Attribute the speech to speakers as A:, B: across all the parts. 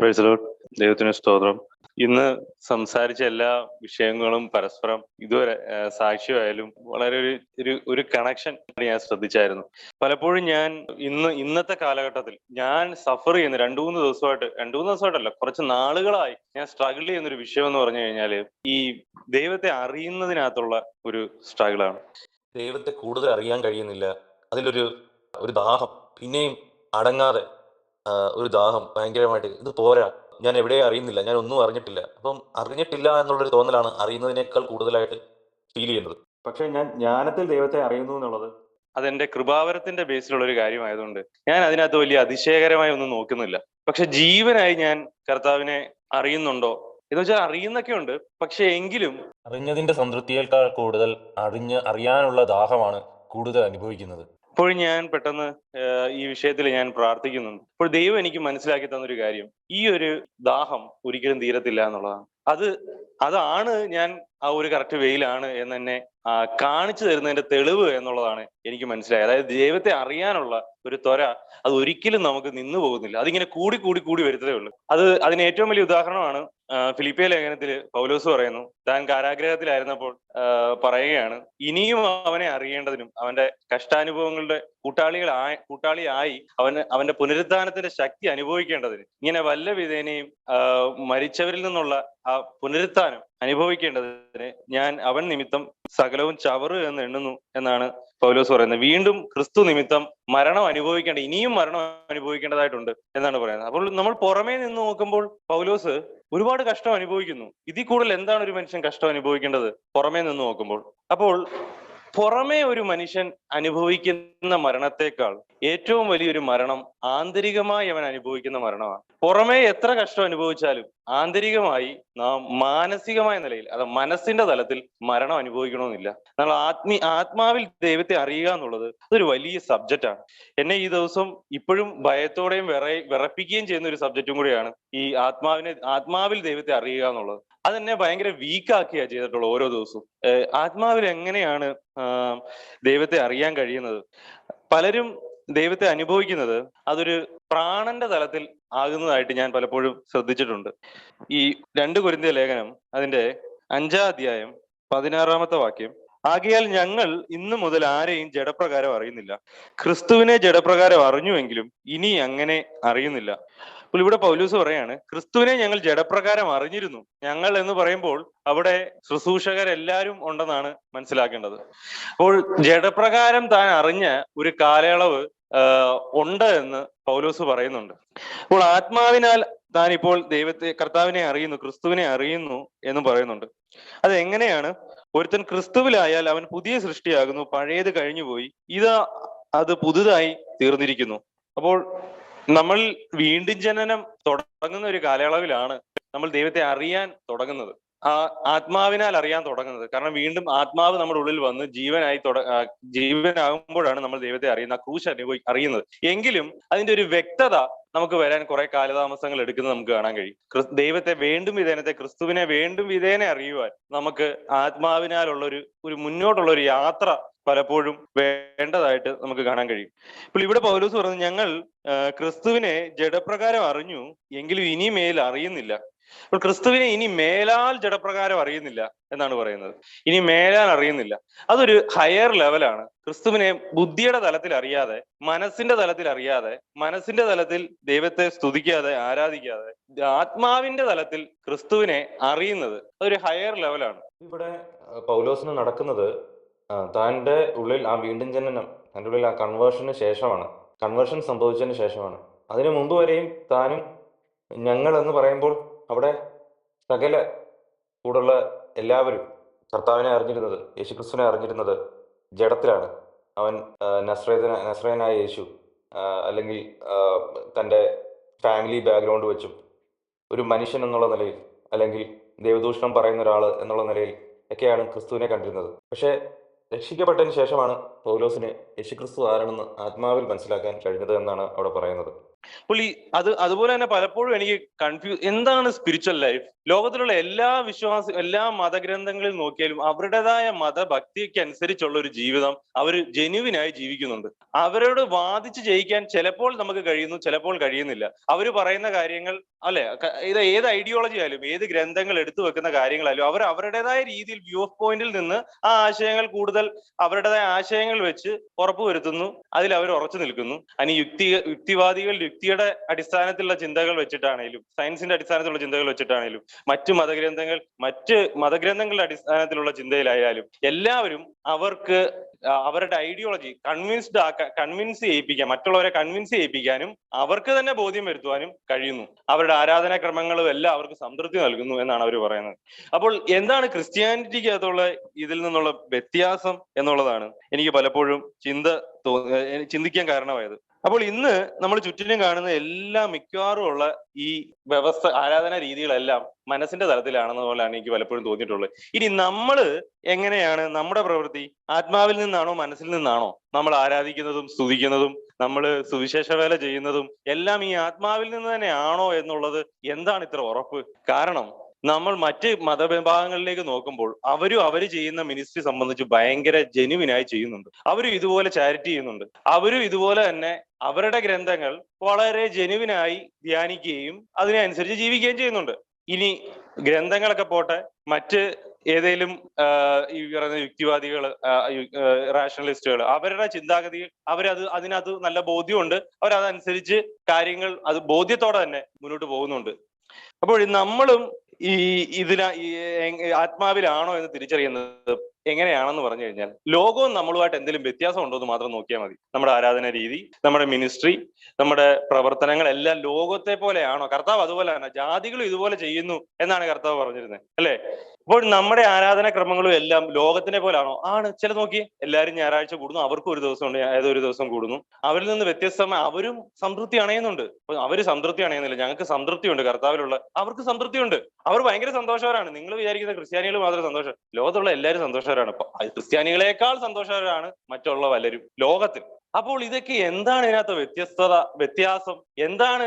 A: Praise the Lord. ദൈവത്തിന് സ്തോത്രം. ഇന്ന് സംസാരിച്ച എല്ലാ വിഷയങ്ങളും പരസ്പരം ഇതുവരെ സാക്ഷ്യമായാലും വളരെ ഒരു കണക്ഷൻ ഞാൻ ശ്രദ്ധിച്ചായിരുന്നു. പലപ്പോഴും ഞാൻ ഇന്നത്തെ കാലഘട്ടത്തിൽ ഞാൻ സഫർ ചെയ്യുന്ന രണ്ടു മൂന്ന് ദിവസമായിട്ടല്ല, കുറച്ച് നാളുകളായി ഞാൻ സ്ട്രഗിൾ ചെയ്യുന്ന ഒരു വിഷയം എന്ന് പറഞ്ഞു കഴിഞ്ഞാല് ഈ ദൈവത്തെ അറിയുന്നതിനകത്തുള്ള ഒരു സ്ട്രഗിളാണ്.
B: ദൈവത്തെ കൂടുതൽ അറിയാൻ കഴിയുന്നില്ല. അതിലൊരു ഒരു ദാഹം പിന്നെയും അടങ്ങാതെ ഒരു ദാഹം ഭയങ്കരമായിട്ട് ഇത് പോരാ. ഞാൻ എവിടെയും അറിയുന്നില്ല. ഞാൻ ഒന്നും അറിഞ്ഞിട്ടില്ല. അപ്പം അറിഞ്ഞിട്ടില്ല എന്നുള്ളൊരു തോന്നലാണ് അറിയുന്നതിനേക്കാൾ കൂടുതലായിട്ട് ഫീൽ ചെയ്യുന്നത്. പക്ഷേ ഞാൻ ജ്ഞാനത്തിൽ ദൈവത്തെ അറിയുന്നു എന്നുള്ളത്
A: അതെന്റെ കൃപാവരത്തിന്റെ ബേസിലുള്ള ഒരു കാര്യമായതുകൊണ്ട് ഞാൻ അതിനകത്ത് വലിയ അതിശയകരമായി ഒന്നും നോക്കുന്നില്ല. പക്ഷെ ജീവനായി ഞാൻ കർത്താവിനെ അറിയുന്നുണ്ടോ എന്ന് വെച്ചാൽ അറിയുന്നൊക്കെ ഉണ്ട്. പക്ഷെ എങ്കിലും
B: അറിഞ്ഞതിന്റെ സംതൃപ്തിയേക്കാൾ കൂടുതൽ അറിയാനുള്ള ദാഹമാണ് കൂടുതൽ അനുഭവിക്കുന്നത്.
A: ഇപ്പോഴും ഞാൻ പെട്ടെന്ന് ഈ വിഷയത്തിൽ ഞാൻ പ്രാർത്ഥിക്കുന്നുണ്ട്. അപ്പോൾ ദൈവം എനിക്ക് മനസ്സിലാക്കി തന്നൊരു കാര്യം, ഈ ഒരു ദാഹം ഒരിക്കലും തീരത്തില്ല എന്നുള്ളതാണ്. അതാണ് ഞാൻ ആ ഒരു കറക്റ്റ് വെയിലാണ് എന്ന് എന്നെ കാണിച്ചു തരുന്നതിന്റെ തെളിവ് എന്നുള്ളതാണ് എനിക്ക് മനസ്സിലായത്. അതായത് ദൈവത്തെ അറിയാനുള്ള ഒരു ത്വര അത് ഒരിക്കലും നമുക്ക് നിന്നു പോകുന്നില്ല. അതിങ്ങനെ കൂടി വരുത്തതേ ഉള്ളൂ. അതിന് ഏറ്റവും വലിയ ഉദാഹരണമാണ് ഫിലിപ്പിയ ലേഖനത്തിൽ പൗലോസ് പറയുന്നു, താൻ കാരാഗ്രഹത്തിലായിരുന്നപ്പോൾ പറയുകയാണ്, ഇനിയും അവനെ അറിയേണ്ടതിനും അവന്റെ കഷ്ടാനുഭവങ്ങളുടെ കൂട്ടാളിയായി അവന്റെ പുനരുദ്ധാനത്തിന്റെ ശക്തി അനുഭവിക്കേണ്ടതിന് ഇങ്ങനെ വല്ല വിധേനയും മരിച്ചവരിൽ നിന്നുള്ള ആ പുനരുത്ഥാനം അനുഭവിക്കേണ്ടതിന് ഞാൻ അവൻ നിമിത്തം സകലവും ചവറ് എന്ന് എണ്ണുന്നു എന്നാണ് പൗലോസ് പറയുന്നത്. വീണ്ടും ക്രിസ്തു നിമിത്തം ഇനിയും മരണം അനുഭവിക്കേണ്ടതായിട്ടുണ്ട് എന്നാണ് പറയുന്നത്. അപ്പോൾ നമ്മൾ പുറമേ നിന്ന് നോക്കുമ്പോൾ പൗലോസ് ഒരുപാട് കഷ്ടം അനുഭവിക്കുന്നു. ഇതിൽ കൂടുതൽ എന്താണ് ഒരു മനുഷ്യൻ കഷ്ടം അനുഭവിക്കേണ്ടത് പുറമേ നിന്ന് നോക്കുമ്പോൾ? അപ്പോൾ പുറമേ ഒരു മനുഷ്യൻ അനുഭവിക്കുന്ന മരണത്തെക്കാൾ ഏറ്റവും വലിയൊരു മരണം ആന്തരികമായി അവൻ അനുഭവിക്കുന്ന മരണമാണ്. പുറമേ എത്ര കഷ്ടം അനുഭവിച്ചാലും ആന്തരികമായി നാം മാനസികമായ നിലയിൽ, അത് മനസ്സിന്റെ തലത്തിൽ മരണം അനുഭവിക്കണമെന്നില്ല. നമ്മൾ ആത്മാവിൽ ദൈവത്തെ അറിയുക എന്നുള്ളത് അതൊരു വലിയ സബ്ജക്റ്റാണ്. എന്നെ ഈ ദിവസം ഇപ്പോഴും ഭയത്തോടെയും വിറപ്പിക്കുകയും ചെയ്യുന്ന ഒരു സബ്ജക്റ്റും കൂടിയാണ് ഈ ആത്മാവിൽ ദൈവത്തെ അറിയുക എന്നുള്ളത്. അതെന്നെ ഭയങ്കര വീക്കാക്കിയാ ചെയ്തിട്ടുള്ളത് ഓരോ ദിവസവും. ആത്മാവിൽ എങ്ങനെയാണ് ദൈവത്തെ അറിയാൻ കഴിയുന്നത്? പലരും ദൈവത്തെ അനുഭവിക്കുന്നത് അതൊരു പ്രാണന്റെ തലത്തിൽ ആകുന്നതായിട്ട് ഞാൻ പലപ്പോഴും ശ്രദ്ധിച്ചിട്ടുണ്ട്. ഈ 2 കൊരിന്ത്യർ ലേഖനം അതിന്റെ 5-ാം അധ്യായം 16-ാമത്തെ വാക്യം, ആകയാൽ ഞങ്ങൾ ഇന്നു മുതൽ ആരെയും ജഡപ്രകാരം അറിയുന്നില്ല. ക്രിസ്തുവിനെ ജഡപ്രകാരം അറിഞ്ഞുവെങ്കിലും ഇനി അങ്ങനെ അറിയുന്നില്ല. അപ്പോൾ ഇവിടെ പൗലൂസ് പറയാണ്, ക്രിസ്തുവിനെ ഞങ്ങൾ ജഡപ്രകാരം അറിഞ്ഞിരുന്നു. ഞങ്ങൾ എന്ന് പറയുമ്പോൾ അവിടെ ശുശ്രൂഷകരെല്ലാവരും ഉണ്ടെന്നാണ് മനസ്സിലാക്കേണ്ടത്. അപ്പോൾ ജഡപ്രകാരം താൻ അറിഞ്ഞ ഒരു കാലയളവ് ഉണ്ട് എന്ന് പൗലോസ് പറയുന്നുണ്ട്. അപ്പോൾ ആത്മാവിനാൽ താൻ ഇപ്പോൾ കർത്താവിനെ അറിയുന്നു, ക്രിസ്തുവിനെ അറിയുന്നു എന്ന് പറയുന്നുണ്ട്. അത് എങ്ങനെയാണ്? ഒരുത്തൻ ക്രിസ്തുവിലായാൽ അവൻ പുതിയ സൃഷ്ടിയാകുന്നു, പഴയത് കഴിഞ്ഞുപോയി, അത് പുതുതായി തീർന്നിരിക്കുന്നു. അപ്പോൾ നമ്മൾ വീണ്ടും ജനനം തുടങ്ങുന്ന ഒരു കാലയളവിലാണ് നമ്മൾ ദൈവത്തെ അറിയാൻ തുടങ്ങുന്നത്, ആത്മാവിനാൽ അറിയാൻ തുടങ്ങുന്നത്. കാരണം വീണ്ടും ആത്മാവ് നമ്മുടെ ഉള്ളിൽ വന്ന് ജീവനാകുമ്പോഴാണ് നമ്മൾ ദൈവത്തെ അറിയുന്നത്, ക്രൂശ് അറിയുന്നത്. എങ്കിലും അതിന്റെ ഒരു വ്യക്തത നമുക്ക് വരാൻ കുറെ കാലതാമസങ്ങൾ എടുക്കുന്നത് നമുക്ക് കാണാൻ കഴിയും. ക്രിസ്തുവിനെ വേണ്ടും വിധേനെ അറിയുവാൻ നമുക്ക് ആത്മാവിനാലുള്ള ഒരു മുന്നോട്ടുള്ള ഒരു യാത്ര പലപ്പോഴും വേണ്ടതായിട്ട് നമുക്ക് കാണാൻ കഴിയും. ഇപ്പോൾ ഇവിടെ പൗലോസ് പറഞ്ഞു, ഞങ്ങൾ ക്രിസ്തുവിനെ ജഡപ്രകാരം അറിഞ്ഞു, എങ്കിലും ഇനിമേൽ അറിയുന്നില്ല. അപ്പോൾ ക്രിസ്തുവിനെ ഇനി മേലാൽ ജഡപ്രകാരം അറിയുന്നില്ല എന്നാണ് പറയുന്നത്. ഇനി മേലാൽ അറിയുന്നില്ല. അതൊരു ഹയർ ലെവലാണ്. ക്രിസ്തുവിനെ ബുദ്ധിയുടെ തലത്തിൽ അറിയാതെ, മനസ്സിന്റെ തലത്തിൽ ദൈവത്തെ സ്തുതിക്കാതെ, ആരാധിക്കാതെ, ആത്മാവിന്റെ തലത്തിൽ ക്രിസ്തുവിനെ അറിയുന്നത് അതൊരു ഹയർ ലെവലാണ്.
B: ഇവിടെ പൗലോസിന് നടക്കുന്നത് തൻ്റെ ഉള്ളിൽ ആ വീണ്ടും ജനനം, തൻ്റെ ഉള്ളിൽ ആ കൺവേർഷൻ സംഭവിച്ചതിന് ശേഷമാണ്. അതിനു മുമ്പ് വരെയും താനും ഞങ്ങൾ എന്ന് പറയുമ്പോൾ അവിടെ സകല കൂടുള്ള എല്ലാവരും കർത്താവിനെ അറിഞ്ഞിരുന്നത്, യേശുക്രിസ്തുവിനെ അറിഞ്ഞിരുന്നത് ജഡത്തിലാണ്. അവൻ നസ്രയനായ യേശു, അല്ലെങ്കിൽ തൻ്റെ ഫാമിലി ബാക്ക്ഗ്രൗണ്ട് വെച്ചും ഒരു മനുഷ്യൻ എന്നുള്ള നിലയിൽ, അല്ലെങ്കിൽ ദൈവദൂഷണം പറയുന്ന ഒരാൾ എന്നുള്ള നിലയിൽ ഒക്കെയാണ് ക്രിസ്തുവിനെ കണ്ടിരുന്നത്. പക്ഷേ രക്ഷിക്കപ്പെട്ടതിന് ശേഷമാണ് പൗലോസിന് യേശുക്രിസ്തു ആരാണെന്ന് ആത്മാവിൽ മനസ്സിലാക്കാൻ കഴിഞ്ഞത് എന്നാണ് അവിടെ പറയുന്നത്.
A: അപ്പോൾ അതുപോലെ തന്നെ പലപ്പോഴും എനിക്ക് എന്താണ് സ്പിരിച്വൽ ലൈഫ്? ലോകത്തിലുള്ള എല്ലാ മതഗ്രന്ഥങ്ങളിൽ നോക്കിയാലും അവരുടേതായ മതഭക്തിക്ക് അനുസരിച്ചുള്ള ഒരു ജീവിതം അവർ ജെന്യുവിനായി ജീവിക്കുന്നുണ്ട്. അവരോട് വാദിച്ച് ജയിക്കാൻ ചിലപ്പോൾ നമുക്ക് കഴിയുന്നു, ചിലപ്പോൾ കഴിയുന്നില്ല. അവർ പറയുന്ന കാര്യങ്ങൾ അല്ലെ, ഇത് ഏത് ഐഡിയോളജി ആയാലും ഏത് ഗ്രന്ഥങ്ങൾ എടുത്തു വെക്കുന്ന കാര്യങ്ങളായാലും അവർ അവരുടേതായ രീതിയിൽ വ്യൂ ഓഫ് പോയിന്റിൽ നിന്ന് ആ ആശയങ്ങൾ കൂടുതൽ അവരുടേതായ ആശയങ്ങൾ വെച്ച് ഉറപ്പുവരുത്തുന്നു, അതിൽ അവർ ഉറച്ചു നിൽക്കുന്നു. അതിന് യുക്തിവാദികൾ യുക്തിയുടെ അടിസ്ഥാനത്തിലുള്ള ചിന്തകൾ വെച്ചിട്ടാണേലും സയൻസിന്റെ അടിസ്ഥാനത്തിലുള്ള ചിന്തകൾ വെച്ചിട്ടാണേലും മറ്റു മതഗ്രന്ഥങ്ങളുടെ അടിസ്ഥാനത്തിലുള്ള ചിന്തയിലായാലും എല്ലാവരും അവരുടെ ഐഡിയോളജി കൺവിൻസ് ചെയ്യിപ്പിക്കാൻ, മറ്റുള്ളവരെ കൺവിൻസ് ചെയ്യിപ്പിക്കാനും അവർക്ക് തന്നെ ബോധ്യം വരുത്തുവാനും കഴിയുന്നു. അവരുടെ ആരാധനാക്രമങ്ങളും എല്ലാം അവർക്ക് സംതൃപ്തി നൽകുന്നു എന്നാണ് അവർ പറയുന്നത്. അപ്പോൾ എന്താണ് ക്രിസ്ത്യാനിറ്റിക്കകത്തുള്ള ഇതിൽ നിന്നുള്ള വ്യത്യാസം എന്നുള്ളതാണ് എനിക്ക് പലപ്പോഴും ചിന്തിക്കാൻ കാരണമായത്. അപ്പോൾ ഇന്ന് നമ്മൾ ചുറ്റിനും കാണുന്ന മിക്കവാറും ഉള്ള ഈ ആരാധന രീതികളെല്ലാം മനസ്സിന്റെ തലത്തിലാണെന്നുള്ളതാണ് എനിക്ക് പലപ്പോഴും തോന്നിയിട്ടുള്ളത്. ഇനി നമ്മൾ എങ്ങനെയാണ് നമ്മുടെ പ്രവൃത്തി? ആത്മാവിൽ നിന്നാണോ മനസ്സിൽ നിന്നാണോ നമ്മൾ ആരാധിക്കുന്നതും സ്തുതിക്കുന്നതും നമ്മൾ സുവിശേഷ വേല ചെയ്യുന്നതും എല്ലാം ഈ ആത്മാവിൽ നിന്ന് തന്നെയാണോ എന്നുള്ളത് എന്താണ് ഇത്ര ഉറപ്പ്? കാരണം നമ്മൾ മറ്റ് മതവിഭാഗങ്ങളിലേക്ക് നോക്കുമ്പോൾ അവര് ചെയ്യുന്ന മിനിസ്ട്രി സംബന്ധിച്ച് ഭയങ്കര ജെന്യുവിനായി ചെയ്യുന്നുണ്ട്. അവരും ഇതുപോലെ ചാരിറ്റി ചെയ്യുന്നുണ്ട്. അവരും ഇതുപോലെ തന്നെ അവരുടെ ഗ്രന്ഥങ്ങൾ വളരെ ജെന്യുവിനായി ധ്യാനിക്കുകയും അതിനനുസരിച്ച് ജീവിക്കുകയും ചെയ്യുന്നുണ്ട്. ഇനി ഗ്രന്ഥങ്ങളൊക്കെ പോട്ടെ, മറ്റ് ഏതെങ്കിലും ഈ പറയുന്ന യുക്തിവാദികൾ, റാഷണലിസ്റ്റുകൾ, അവരുടെ ചിന്താഗതി അതിനകത്ത് നല്ല ബോധ്യമുണ്ട്. അവരതനുസരിച്ച് കാര്യങ്ങൾ ബോധ്യത്തോടെ തന്നെ മുന്നോട്ട് പോകുന്നുണ്ട്. അപ്പോൾ നമ്മളും ആത്മാവിലാണോ എന്ന് തിരിച്ചറിയുന്നത് എങ്ങനെയാണെന്ന് പറഞ്ഞു കഴിഞ്ഞാൽ, ലോകവും നമ്മളുമായിട്ട് എന്തെങ്കിലും വ്യത്യാസം ഉണ്ടോ എന്ന് മാത്രം നോക്കിയാൽ മതി. നമ്മുടെ ആരാധന രീതി, നമ്മുടെ മിനിസ്ട്രി, നമ്മുടെ പ്രവർത്തനങ്ങൾ എല്ലാം ലോകത്തെ പോലെയാണോ? കർത്താവ് അതുപോലെയാണ്, ജാതികളും ഇതുപോലെ ചെയ്യുന്നു എന്നാണ് കർത്താവ് പറഞ്ഞിരുന്നത്, അല്ലെ? അപ്പോൾ നമ്മുടെ ആരാധനാക്രമങ്ങളും എല്ലാം ലോകത്തിനെ പോലാണോ? ആണ്. ചില നോക്കി എല്ലാവരും ഞായറാഴ്ച കൂടുന്നു, അവർക്കും ഒരു ദിവസം ഉണ്ട്, ഏതൊരു ദിവസം കൂടുന്നു. അവരിൽ നിന്ന് വ്യത്യസ്തമായി അവരും സംതൃപ്തി അണയുന്നുണ്ട്. അവര് സംതൃപ്തി അണയുന്നില്ല, ഞങ്ങൾക്ക് സംതൃപ്തിയുണ്ട് കർത്താവിലുള്ള, അവർക്ക് സംതൃപ്തിയുണ്ട്, അവർ ഭയങ്കര സന്തോഷവരാണ്. നിങ്ങൾ വിചാരിക്കുന്ന ക്രിസ്ത്യാനികൾ മാത്രം സന്തോഷം? ലോകത്തുള്ള എല്ലാവരും സന്തോഷവരാണ്. ക്രിസ്ത്യാനികളെക്കാൾ സന്തോഷവരാണ് മറ്റുള്ള പലരും ലോകത്തിൽ. അപ്പോൾ ഇതൊക്കെ എന്താണ് ഇതിനകത്ത് വ്യത്യാസം? എന്താണ്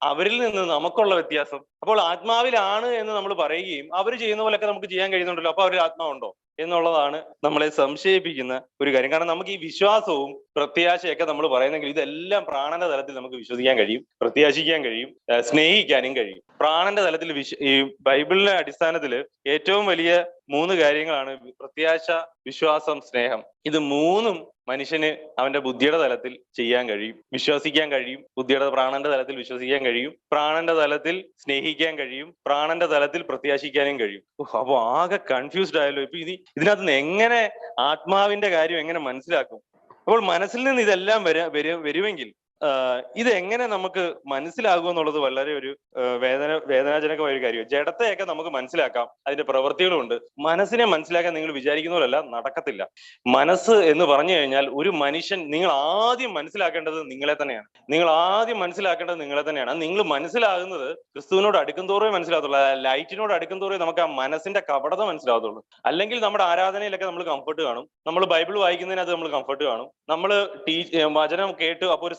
A: അവരിൽ നിന്ന് നമുക്കുള്ള വ്യത്യാസം? അപ്പോൾ ആത്മാവിലാണ് എന്ന് നമ്മൾ പറയുകയും അവർ ചെയ്യുന്ന പോലെയൊക്കെ നമുക്ക് ചെയ്യാൻ കഴിയുന്നുണ്ടല്ലോ, അപ്പൊ അവരിൽ ആത്മാവുണ്ടോ എന്നുള്ളതാണ് നമ്മളെ സംശയിപ്പിക്കുന്ന ഒരു കാര്യം. കാരണം നമുക്ക് ഈ വിശ്വാസവും പ്രത്യാശയൊക്കെ നമ്മൾ പറയുന്നെങ്കിൽ ഇതെല്ലാം പ്രാണന്റെ തലത്തിൽ നമുക്ക് വിശ്വസിക്കാൻ കഴിയും, പ്രത്യാശിക്കാൻ കഴിയും, സ്നേഹിക്കാനും കഴിയും. പ്രാണന്റെ തലത്തിൽ ഈ ബൈബിളിന്റെ അടിസ്ഥാനത്തിൽ ഏറ്റവും വലിയ 3 കാര്യങ്ങളാണ് പ്രത്യാശ, വിശ്വാസം, സ്നേഹം. ഇത് 3ഉം മനുഷ്യന് അവന്റെ ബുദ്ധിയുടെ തലത്തിൽ ചെയ്യാൻ കഴിയും, വിശ്വസിക്കാൻ കഴിയും. പ്രാണന്റെ തലത്തിൽ വിശ്വസിക്കാൻ കഴിയും, പ്രാണന്റെ തലത്തിൽ സ്നേഹിക്കാൻ കഴിയും, പ്രാണന്റെ തലത്തിൽ പ്രത്യാശിക്കാനും കഴിയും. അപ്പൊ ആകെ കൺഫ്യൂസ്ഡ് ആയല്ലോ. ഇപ്പൊ ഇതിനകത്ത് നിന്ന് എങ്ങനെ ആത്മാവിന്റെ കാര്യം എങ്ങനെ മനസ്സിലാക്കും? അപ്പോൾ മനസ്സിൽ നിന്ന് ഇതെല്ലാം വരുമെങ്കിൽ ഇത് എങ്ങനെ നമുക്ക് മനസ്സിലാകും എന്നുള്ളത് വളരെ ഒരു വേദനാജനകമായ ഒരു കാര്യമാണ്. ജഡത്തെയൊക്കെ നമുക്ക് മനസ്സിലാക്കാം, അതിന്റെ പ്രവൃത്തികളുമുണ്ട്. മനസ്സിനെ മനസ്സിലാക്കാൻ നിങ്ങൾ വിചാരിക്കുന്ന പോലല്ല, നടക്കത്തില്ല. മനസ്സ് എന്ന് പറഞ്ഞു കഴിഞ്ഞാൽ ഒരു മനുഷ്യൻ, നിങ്ങൾ ആദ്യം മനസ്സിലാക്കേണ്ടത് നിങ്ങളെ തന്നെയാണ്. നിങ്ങൾ മനസ്സിലാകുന്നത് ക്രിസ്തുവിനോട് അടുക്കുന്തോറേ മനസ്സിലാകത്തുള്ളൂ. ലൈറ്റിനോട് അടുക്കുന്തോറേ നമുക്ക് ആ മനസ്സിന്റെ കപടത മനസ്സിലാകത്തുള്ളൂ. അല്ലെങ്കിൽ നമ്മുടെ ആരാധനയിലൊക്കെ നമ്മൾ കംഫർട്ട് കാണും, നമ്മൾ ബൈബിൾ വായിക്കുന്നതിനകത്ത് നമ്മൾ കംഫർട്ട് കാണും, നമ്മൾ വചനം കേട്ട് അപ്പോൾ ഒരു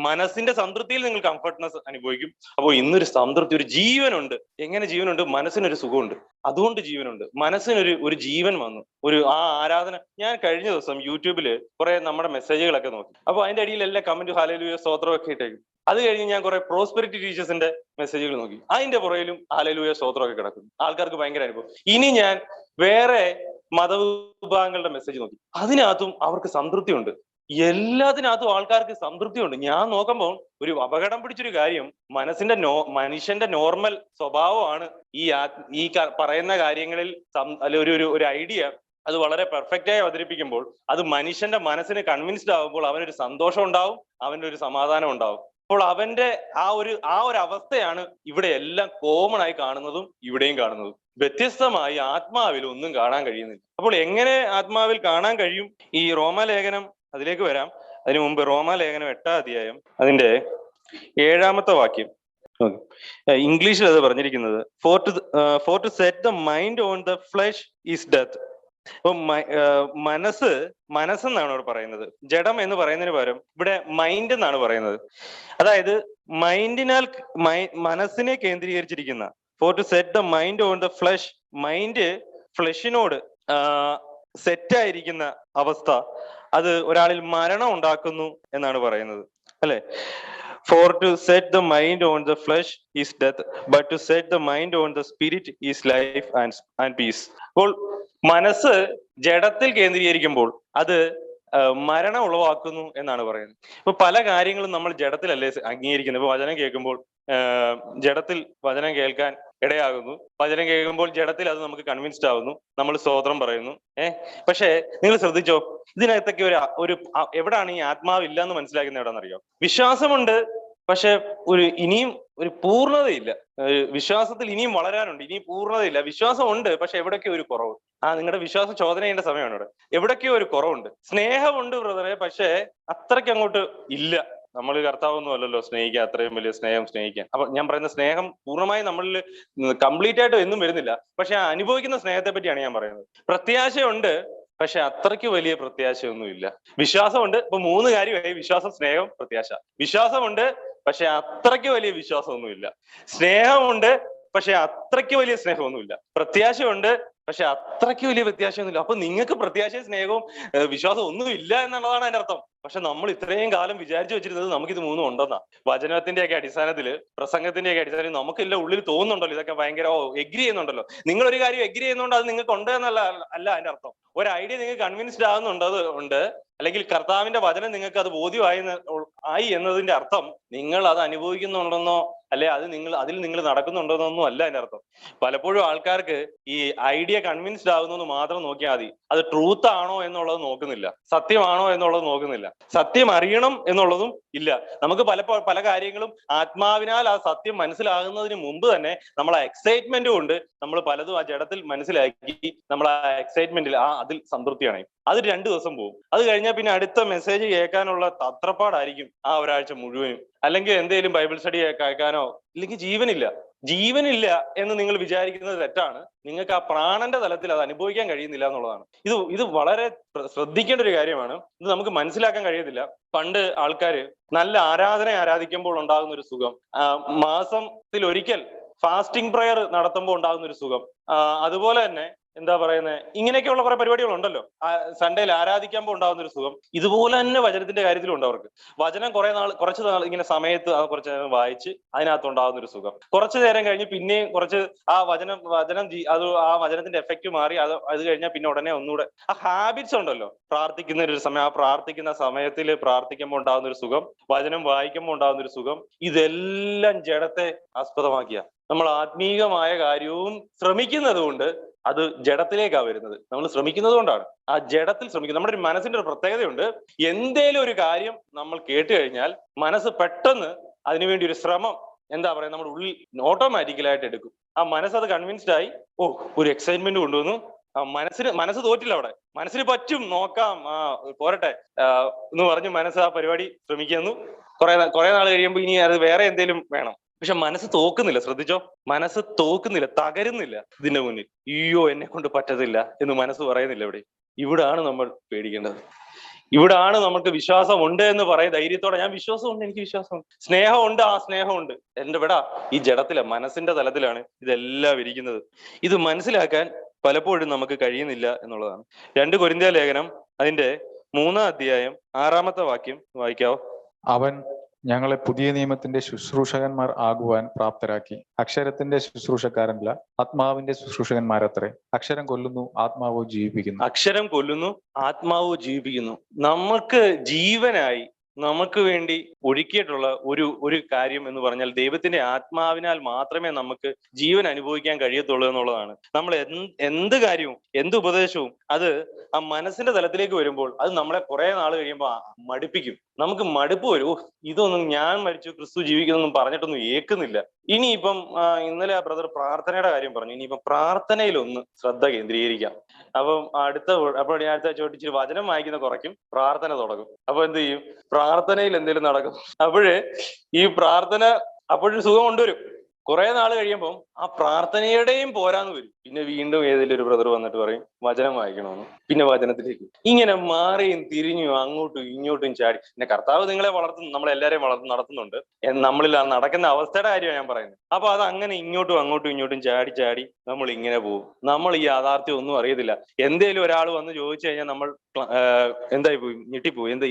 A: മനസ്സിന്റെ സംതൃപ്തിയിൽ നിങ്ങൾ കംഫർട്ട്നെസ് അനുഭവിക്കും. അപ്പോൾ ഇന്നൊരു സംതൃപ്തി, ഒരു ജീവനുണ്ട്. എങ്ങനെ ജീവനുണ്ട്? മനസ്സിനൊരു സുഖമുണ്ട്, അതുകൊണ്ട് ജീവനുണ്ട്. മനസ്സിനൊരു ജീവൻ വന്നു. ആ ആരാധന. ഞാൻ കഴിഞ്ഞ ദിവസം യൂട്യൂബിൽ കുറെ നമ്മുടെ മെസ്സേജുകളൊക്കെ നോക്കി. അപ്പോൾ അതിന്റെ അടിയിലെല്ലാം കമന്റ് ഹല്ലേലൂയ സ്തോത്രം ഒക്കെ ഇട്ടേക്കും. അത് കഴിഞ്ഞ് ഞാൻ കുറെ പ്രോസ്പെരിറ്റി ടീച്ചേഴ്സിന്റെ മെസ്സേജുകൾ നോക്കി. അതിന്റെ പുറയിലും ഹല്ലേലൂയ സ്തോത്രമൊക്കെ കിടക്കുന്നു. ആൾക്കാർക്ക് ഭയങ്കര അനുഭവം. ഇനി ഞാൻ വേറെ മതവിഭാഗങ്ങളുടെ മെസ്സേജ് നോക്കി, അതിനകത്തും അവർക്ക് സംതൃപ്തി ഉണ്ട്. എല്ലാത്തിനകത്തും ആൾക്കാർക്ക് സംതൃപ്തിയുണ്ട്. ഞാൻ നോക്കുമ്പോൾ ഒരു അപകടം പിടിച്ചൊരു കാര്യം, മനുഷ്യന്റെ നോർമൽ സ്വഭാവമാണ് ഈ പറയുന്ന കാര്യങ്ങളിൽ ഒരു ഐഡിയ അത് വളരെ പെർഫെക്റ്റായി അവതരിപ്പിക്കുമ്പോൾ അത് മനുഷ്യന്റെ മനസ്സിന് കൺവിൻസ്ഡ് ആകുമ്പോൾ അവനൊരു സന്തോഷം ഉണ്ടാവും, അവന്റെ ഒരു സമാധാനം ഉണ്ടാവും. അപ്പോൾ അവന്റെ ആ ഒരു അവസ്ഥയാണ് ഇവിടെ എല്ലാം കോമൺ ആയി കാണുന്നതും ഇവിടെയും കാണുന്നതും. വ്യത്യസ്തമായി ആത്മാവിൽ ഒന്നും കാണാൻ കഴിയുന്നില്ല. അപ്പോൾ എങ്ങനെ ആത്മാവിൽ കാണാൻ കഴിയും? ഈ റോമാലേഖനം, അതിലേക്ക് വരാം. അതിനു മുമ്പ് റോമാലേഖനം 8-ാം അധ്യായം അതിന്റെ 7-ാമത്തെ വാക്യം ഇംഗ്ലീഷിൽ അത് പറഞ്ഞിരിക്കുന്നത്, for to set the mind on the flesh is death, ഇപ്പൊ മനസ്സെന്നാണ് ഇവിടെ പറയുന്നത്. ജഡം എന്ന് പറയുന്നതിന് പകരം ഇവിടെ മൈൻഡ് എന്നാണ് പറയുന്നത്. അതായത് മൈൻഡിനാൽ മനസ്സിനെ കേന്ദ്രീകരിച്ചിരിക്കുന്ന, for to set the mind on the flesh, mind ഫ്ലഷിനോട് സെറ്റായിരിക്കുന്ന അവസ്ഥ, അത് ഒരാളിൽ മരണം ഉണ്ടാക്കുന്നു എന്നാണ് പറയുന്നത്, അല്ലെ? For to set the mind on the flesh is death, but to set the mind on the spirit is life and peace. അപ്പോൾ മനസ്സ് ജഡത്തിൽ കേന്ദ്രീകരിക്കുമ്പോൾ അത് മരണം ഉളവാക്കുന്നു എന്നാണ് പറയുന്നത്. ഇപ്പൊ പല കാര്യങ്ങളും നമ്മൾ ജഡത്തിലല്ലേ അംഗീകരിക്കുന്നത്. ഇപ്പൊ വചനം കേൾക്കുമ്പോൾ ജഡത്തിൽ വചനം കേൾക്കാൻ ഇടയാകുന്നു, വചനം കേൾക്കുമ്പോൾ ജഡത്തിൽ അത് നമുക്ക് കൺവിൻസ്ഡ് ആവുന്നു, നമ്മൾ സ്തോത്രം പറയുന്നു. പക്ഷേ നിങ്ങൾ ശ്രദ്ധിച്ചോ, ഇതിനകത്തൊക്കെ ഒരു എവിടാണ് ഈ ആത്മാവില്ല എന്ന് മനസ്സിലാക്കുന്നത് എവിടാന്നറിയോ? വിശ്വാസമുണ്ട്, പക്ഷെ ഇനിയും ഒരു പൂർണ്ണതയില്ല. വിശ്വാസത്തിൽ ഇനിയും വളരാനുണ്ട്, ഇനിയും പൂർണ്ണതയില്ല. വിശ്വാസം ഉണ്ട്, പക്ഷെ എവിടൊക്കെ ഒരു കുറവ്. നിങ്ങളുടെ വിശ്വാസം ചോദന ചെയ്യേണ്ട സമയമാണ് ഇവിടെ. എവിടൊക്കെയോ ഒരു കുറവുണ്ട്. സ്നേഹമുണ്ട് ബ്രദറെ, പക്ഷെ അത്രയ്ക്ക് അങ്ങോട്ട് ഇല്ല. നമ്മൾ കർത്താവൊന്നും അല്ലല്ലോ സ്നേഹിക്കാൻ, അത്രയും വലിയ സ്നേഹം സ്നേഹിക്കാൻ. അപ്പൊ ഞാൻ പറയുന്ന സ്നേഹം പൂർണ്ണമായി നമ്മളിൽ കംപ്ലീറ്റ് ആയിട്ട് എന്നും വരുന്നില്ല, പക്ഷെ അനുഭവിക്കുന്ന സ്നേഹത്തെ പറ്റിയാണ് ഞാൻ പറയുന്നത്. പ്രത്യാശയുണ്ട്, പക്ഷെ അത്രയ്ക്ക് വലിയ പ്രത്യാശയൊന്നും ഇല്ല. വിശ്വാസമുണ്ട്. ഇപ്പൊ 3 കാര്യമായി: വിശ്വാസം, സ്നേഹം, പ്രത്യാശ. വിശ്വാസമുണ്ട്, പക്ഷെ അത്രയ്ക്ക് വലിയ വിശ്വാസമൊന്നുമില്ല. സ്നേഹമുണ്ട്, പക്ഷെ അത്രയ്ക്ക് വലിയ സ്നേഹമൊന്നുമില്ല. പ്രത്യാശയുണ്ട്, പക്ഷെ അത്രയ്ക്ക് വലിയ പ്രത്യാശയൊന്നുമില്ല. അപ്പൊ നിങ്ങൾക്ക് പ്രത്യാശയും സ്നേഹവും വിശ്വാസവും ഒന്നും ഇല്ല എന്നുള്ളതാണ് അതിന്റെ അർത്ഥം. പക്ഷെ നമ്മൾ ഇത്രയും കാലം വിചാരിച്ചു വെച്ചിരുന്നത് നമുക്കിത് 3 ഉണ്ടെന്നാ. വചനത്തിന്റെയൊക്കെ അടിസ്ഥാനത്തിൽ, പ്രസംഗത്തിന്റെയൊക്കെ അടിസ്ഥാനത്തിൽ നമുക്കെല്ലാം ഉള്ളിൽ തോന്നുന്നുണ്ടല്ലോ ഇതൊക്കെ ഭയങ്കര എഗ്രി ചെയ്യുന്നുണ്ടല്ലോ. നിങ്ങൾ ഒരു കാര്യം എഗ്രി ചെയ്യുന്നതുകൊണ്ട് അത് നിങ്ങൾക്ക് ഉണ്ട് എന്നല്ല അതിന്റെ അർത്ഥം. ഒരു ഐഡിയ നിങ്ങൾക്ക് കൺവിൻസ്ഡ് ആകുന്നുണ്ട്, അല്ലെങ്കിൽ കർത്താവിന്റെ വചനം നിങ്ങൾക്ക് അത് ബോധ്യമായി എന്നതിന്റെ അർത്ഥം നിങ്ങൾ അത് അനുഭവിക്കുന്നുണ്ടെന്നോ അല്ലെ അതിൽ നിങ്ങൾ നടക്കുന്നുണ്ടെന്നൊന്നും അല്ല അതിന്റെ അർത്ഥം. പലപ്പോഴും ആൾക്കാർക്ക് ഈ ഐഡിയ കൺവിൻസ്ഡ് ആകുന്നത് മാത്രം നോക്കിയാൽ മതി. അത് ട്രൂത്ത് ആണോ എന്നുള്ളത് നോക്കുന്നില്ല, സത്യമാണോ എന്നുള്ളത് നോക്കുന്നില്ല, സത്യം അറിയണം എന്നുള്ളതും ഇല്ല. നമുക്ക് പല കാര്യങ്ങളും ആത്മാവിനാൽ ആ സത്യം മനസ്സിലാകുന്നതിന് മുമ്പ് തന്നെ നമ്മൾ ആ എക്സൈറ്റ്മെന്റ് കൊണ്ട് നമ്മൾ പലതും ആ ജഡത്തിൽ മനസ്സിലാക്കി നമ്മൾ ആ എക്സൈറ്റ്മെന്റിൽ അതിൽ സംതൃപ്തിയാണ്. അത് 2 ദിവസം പോകും. അത് കഴിഞ്ഞാൽ പിന്നെ അടുത്ത മെസ്സേജ് കേൾക്കാനുള്ള തത്രപ്പാടായിരിക്കും ആ ഒരാഴ്ച മുഴുവനും. അല്ലെങ്കിൽ എന്തെങ്കിലും ബൈബിൾ സ്റ്റഡി കേൾക്കാനോ, ഇല്ലെങ്കിൽ ജീവനില്ല എന്ന് നിങ്ങൾ വിചാരിക്കുന്നത് തെറ്റാണ്. നിങ്ങൾക്ക് ആ പ്രാണന്റെ തലത്തിൽ അത് അനുഭവിക്കാൻ കഴിയുന്നില്ല എന്നുള്ളതാണ്. ഇത് വളരെ ശ്രദ്ധിക്കേണ്ട ഒരു കാര്യമാണ്. ഇത് നമുക്ക് മനസ്സിലാക്കാൻ കഴിയത്തില്ല. പണ്ട് ആൾക്കാര് നല്ല ആരാധിക്കുമ്പോൾ ഉണ്ടാകുന്ന ഒരു സുഖം, മാസത്തിൽ ഒരിക്കൽ ഫാസ്റ്റിംഗ് പ്രയർ നടത്തുമ്പോൾ ഉണ്ടാകുന്ന ഒരു സുഖം, അതുപോലെ തന്നെ എന്താ പറയുന്നത്, ഇങ്ങനെയൊക്കെയുള്ള കുറെ പരിപാടികളുണ്ടല്ലോ. സൺഡേയിൽ ആരാധിക്കുമ്പോൾ ഉണ്ടാകുന്ന ഒരു സുഖം ഇതുപോലെ തന്നെ വചനത്തിന്റെ കാര്യത്തിലും ഉണ്ട്. അവർക്ക് വചനം കുറച്ച് നാൾ ഇങ്ങനെ സമയത്ത് കുറച്ച് നേരം വായിച്ച് അതിനകത്തുണ്ടാകുന്ന ഒരു സുഖം, കുറച്ചു നേരം കഴിഞ്ഞ് പിന്നെയും കുറച്ച് ആ വചനത്തിന്റെ എഫക്റ്റ് മാറി അത് കഴിഞ്ഞാൽ പിന്നെ ഉടനെ ഒന്നുകൂടെ ആ ഹാബിറ്റ്സ് ഉണ്ടല്ലോ. പ്രാർത്ഥിക്കുന്ന ഒരു സമയം, ആ പ്രാർത്ഥിക്കുന്ന സമയത്തിൽ പ്രാർത്ഥിക്കുമ്പോൾ ഉണ്ടാകുന്ന ഒരു സുഖം, വചനം വായിക്കുമ്പോൾ ഉണ്ടാകുന്ന ഒരു സുഖം, ഇതെല്ലാം ജഡത്തെ ആസ്പദമാക്കിയ നമ്മൾ ആത്മീകമായ കാര്യവും ശ്രമിക്കുന്നത് കൊണ്ട് അത് ജഡത്തിലേക്കാ വരുന്നത്. നമ്മൾ ശ്രമിക്കുന്നത് കൊണ്ടാണ് ആ ജഡത്തിൽ ശ്രമിക്കുന്നത്. നമ്മുടെ ഒരു മനസ്സിന്റെ ഒരു പ്രത്യേകതയുണ്ട്. എന്തേലും ഒരു കാര്യം നമ്മൾ കേട്ട് കഴിഞ്ഞാൽ മനസ്സ് പെട്ടെന്ന് അതിനുവേണ്ടി ഒരു ശ്രമം എന്താ പറയുക നമ്മുടെ ഉള്ളിൽ ഓട്ടോമാറ്റിക്കലായിട്ട് എടുക്കും. ആ മനസ്സത് കൺവിൻസ്ഡ് ആയി, ഒരു എക്സൈറ്റ്മെന്റ് കൊണ്ടുവന്നു. മനസ്സ് തോറ്റില്ല അവിടെ. മനസ്സിന് പറ്റും, നോക്കാം, പോരട്ടെ എന്ന് പറഞ്ഞ് മനസ്സ് ആ പരിപാടി ശ്രമിക്കുന്നു. കുറെ നാൾ കഴിയുമ്പോൾ ഇനി അത് വേറെ എന്തെങ്കിലും വേണം. പക്ഷെ മനസ്സ് തോക്കുന്നില്ല. ശ്രദ്ധിച്ചോ, മനസ്സ് തോക്കുന്നില്ല, തകരുന്നില്ല ഇതിന്റെ മുന്നിൽ. അയ്യോ എന്നെ കൊണ്ട് പറ്റത്തില്ല എന്ന് മനസ്സ് പറയുന്നില്ല. ഇവിടാണ് നമ്മൾ പേടിക്കേണ്ടത്. ഇവിടാണ് നമുക്ക് വിശ്വാസം ഉണ്ട് എന്ന് പറയും ധൈര്യത്തോടെ. ഞാൻ വിശ്വാസമുണ്ട്, എനിക്ക് വിശ്വാസമുണ്ട്. സ്നേഹമുണ്ട്, ആ സ്നേഹമുണ്ട്. ഈ ജഡത്തില മനസ്സിന്റെ തലത്തിലാണ് ഇതെല്ലാം ഇരിക്കുന്നത്. ഇത് മനസ്സിലാക്കാൻ പലപ്പോഴും നമുക്ക് കഴിയുന്നില്ല എന്നുള്ളതാണ്. 2 കൊരിന്ത്യർ ലേഖനം അതിന്റെ 3-ാം അധ്യായം 6-ാമത്തെ വാക്യം വായിക്കാവോ?
C: അവൻ ഞങ്ങളെ പുതിയ നിയമത്തിന്റെ ശുശ്രൂഷകന്മാർ ആകുവാൻ പ്രാപ്തരാക്കി. അക്ഷരത്തിന്റെ ശുശ്രൂഷക്കാരനല്ല, ആത്മാവിന്റെ ശുശ്രൂഷകന്മാരത്രേ. അക്ഷരം കൊല്ലുന്നു, ആത്മാവോ ജീവിപ്പിക്കുന്നു.
A: അക്ഷരം കൊല്ലുന്നു, ആത്മാവോ ജീവിപ്പിക്കുന്നു. നമുക്ക് ജീവനായി നമുക്ക് വേണ്ടി ഒരുക്കിയിട്ടുള്ള ഒരു കാര്യം എന്ന് പറഞ്ഞാൽ ദൈവത്തിന്റെ ആത്മാവിനാൽ മാത്രമേ നമുക്ക് ജീവൻ അനുഭവിക്കാൻ കഴിയത്തുള്ളൂ എന്നുള്ളതാണ്. നമ്മൾ എന്ത് കാര്യവും എന്ത് ഉപദേശവും അത് ആ മനസ്സിന്റെ തലത്തിലേക്ക് വരുമ്പോൾ അത് നമ്മളെ കുറെ നാൾ കഴിയുമ്പോൾ മടുപ്പിക്കും. നമുക്ക് മടുപ്പ് വരും. ഇതൊന്നും ഞാൻ മരിച്ചു ക്രിസ്തു ജീവിക്കുന്നൊന്നും പറഞ്ഞിട്ടൊന്നും ഏക്കുന്നില്ല. ഇനിയിപ്പം ഇന്നലെ ആ ബ്രദർ പ്രാർത്ഥനയുടെ കാര്യം പറഞ്ഞു. ഇനിയിപ്പം പ്രാർത്ഥനയിലൊന്ന് ശ്രദ്ധ കേന്ദ്രീകരിക്കാം. അപ്പോൾ ഞാൻ അടുത്ത ചോദിച്ചിട്ട് വചനം വായിക്കുന്ന കുറയ്ക്കും, പ്രാർത്ഥന തുടങ്ങും. അപ്പൊ എന്ത് ചെയ്യും? പ്രാർത്ഥനയിൽ എന്തെങ്കിലും നടക്കും. ഈ പ്രാർത്ഥന അപ്പോഴൊരു സുഖം കൊണ്ടുവരും. കുറെ നാൾ കഴിയുമ്പോൾ ആ പ്രാർത്ഥനയുടെയും പോരാന്ന് വരും. പിന്നെ വീണ്ടും ഏതെങ്കിലും ഒരു ബ്രദർ വന്നിട്ട് പറയും വചനം വായിക്കണമെന്ന്. പിന്നെ വചനത്തിലേക്ക് ഇങ്ങനെ മാറിയും തിരിഞ്ഞും അങ്ങോട്ടും ഇങ്ങോട്ടും ചാടി. പിന്നെ കർത്താവ് നിങ്ങളെ വളർത്തുന്നു, നമ്മളെല്ലാരെയും നടത്തുന്നുണ്ട്. നമ്മളിൽ ആ നടക്കുന്ന അവസ്ഥയുടെ കാര്യമാണ് ഞാൻ പറയുന്നത്. അപ്പൊ അത് അങ്ങനെ ഇങ്ങോട്ടും അങ്ങോട്ടും ചാടി ചാടി നമ്മൾ ഇങ്ങനെ പോകും. നമ്മൾ ഈ യാഥാർത്ഥ്യം ഒന്നും അറിയത്തില്ല. എന്തേലും ഒരാൾ വന്ന് ചോദിച്ചു കഴിഞ്ഞാൽ നമ്മൾ എന്തായി പോയി, ഞെട്ടിപ്പോയി. എന്താ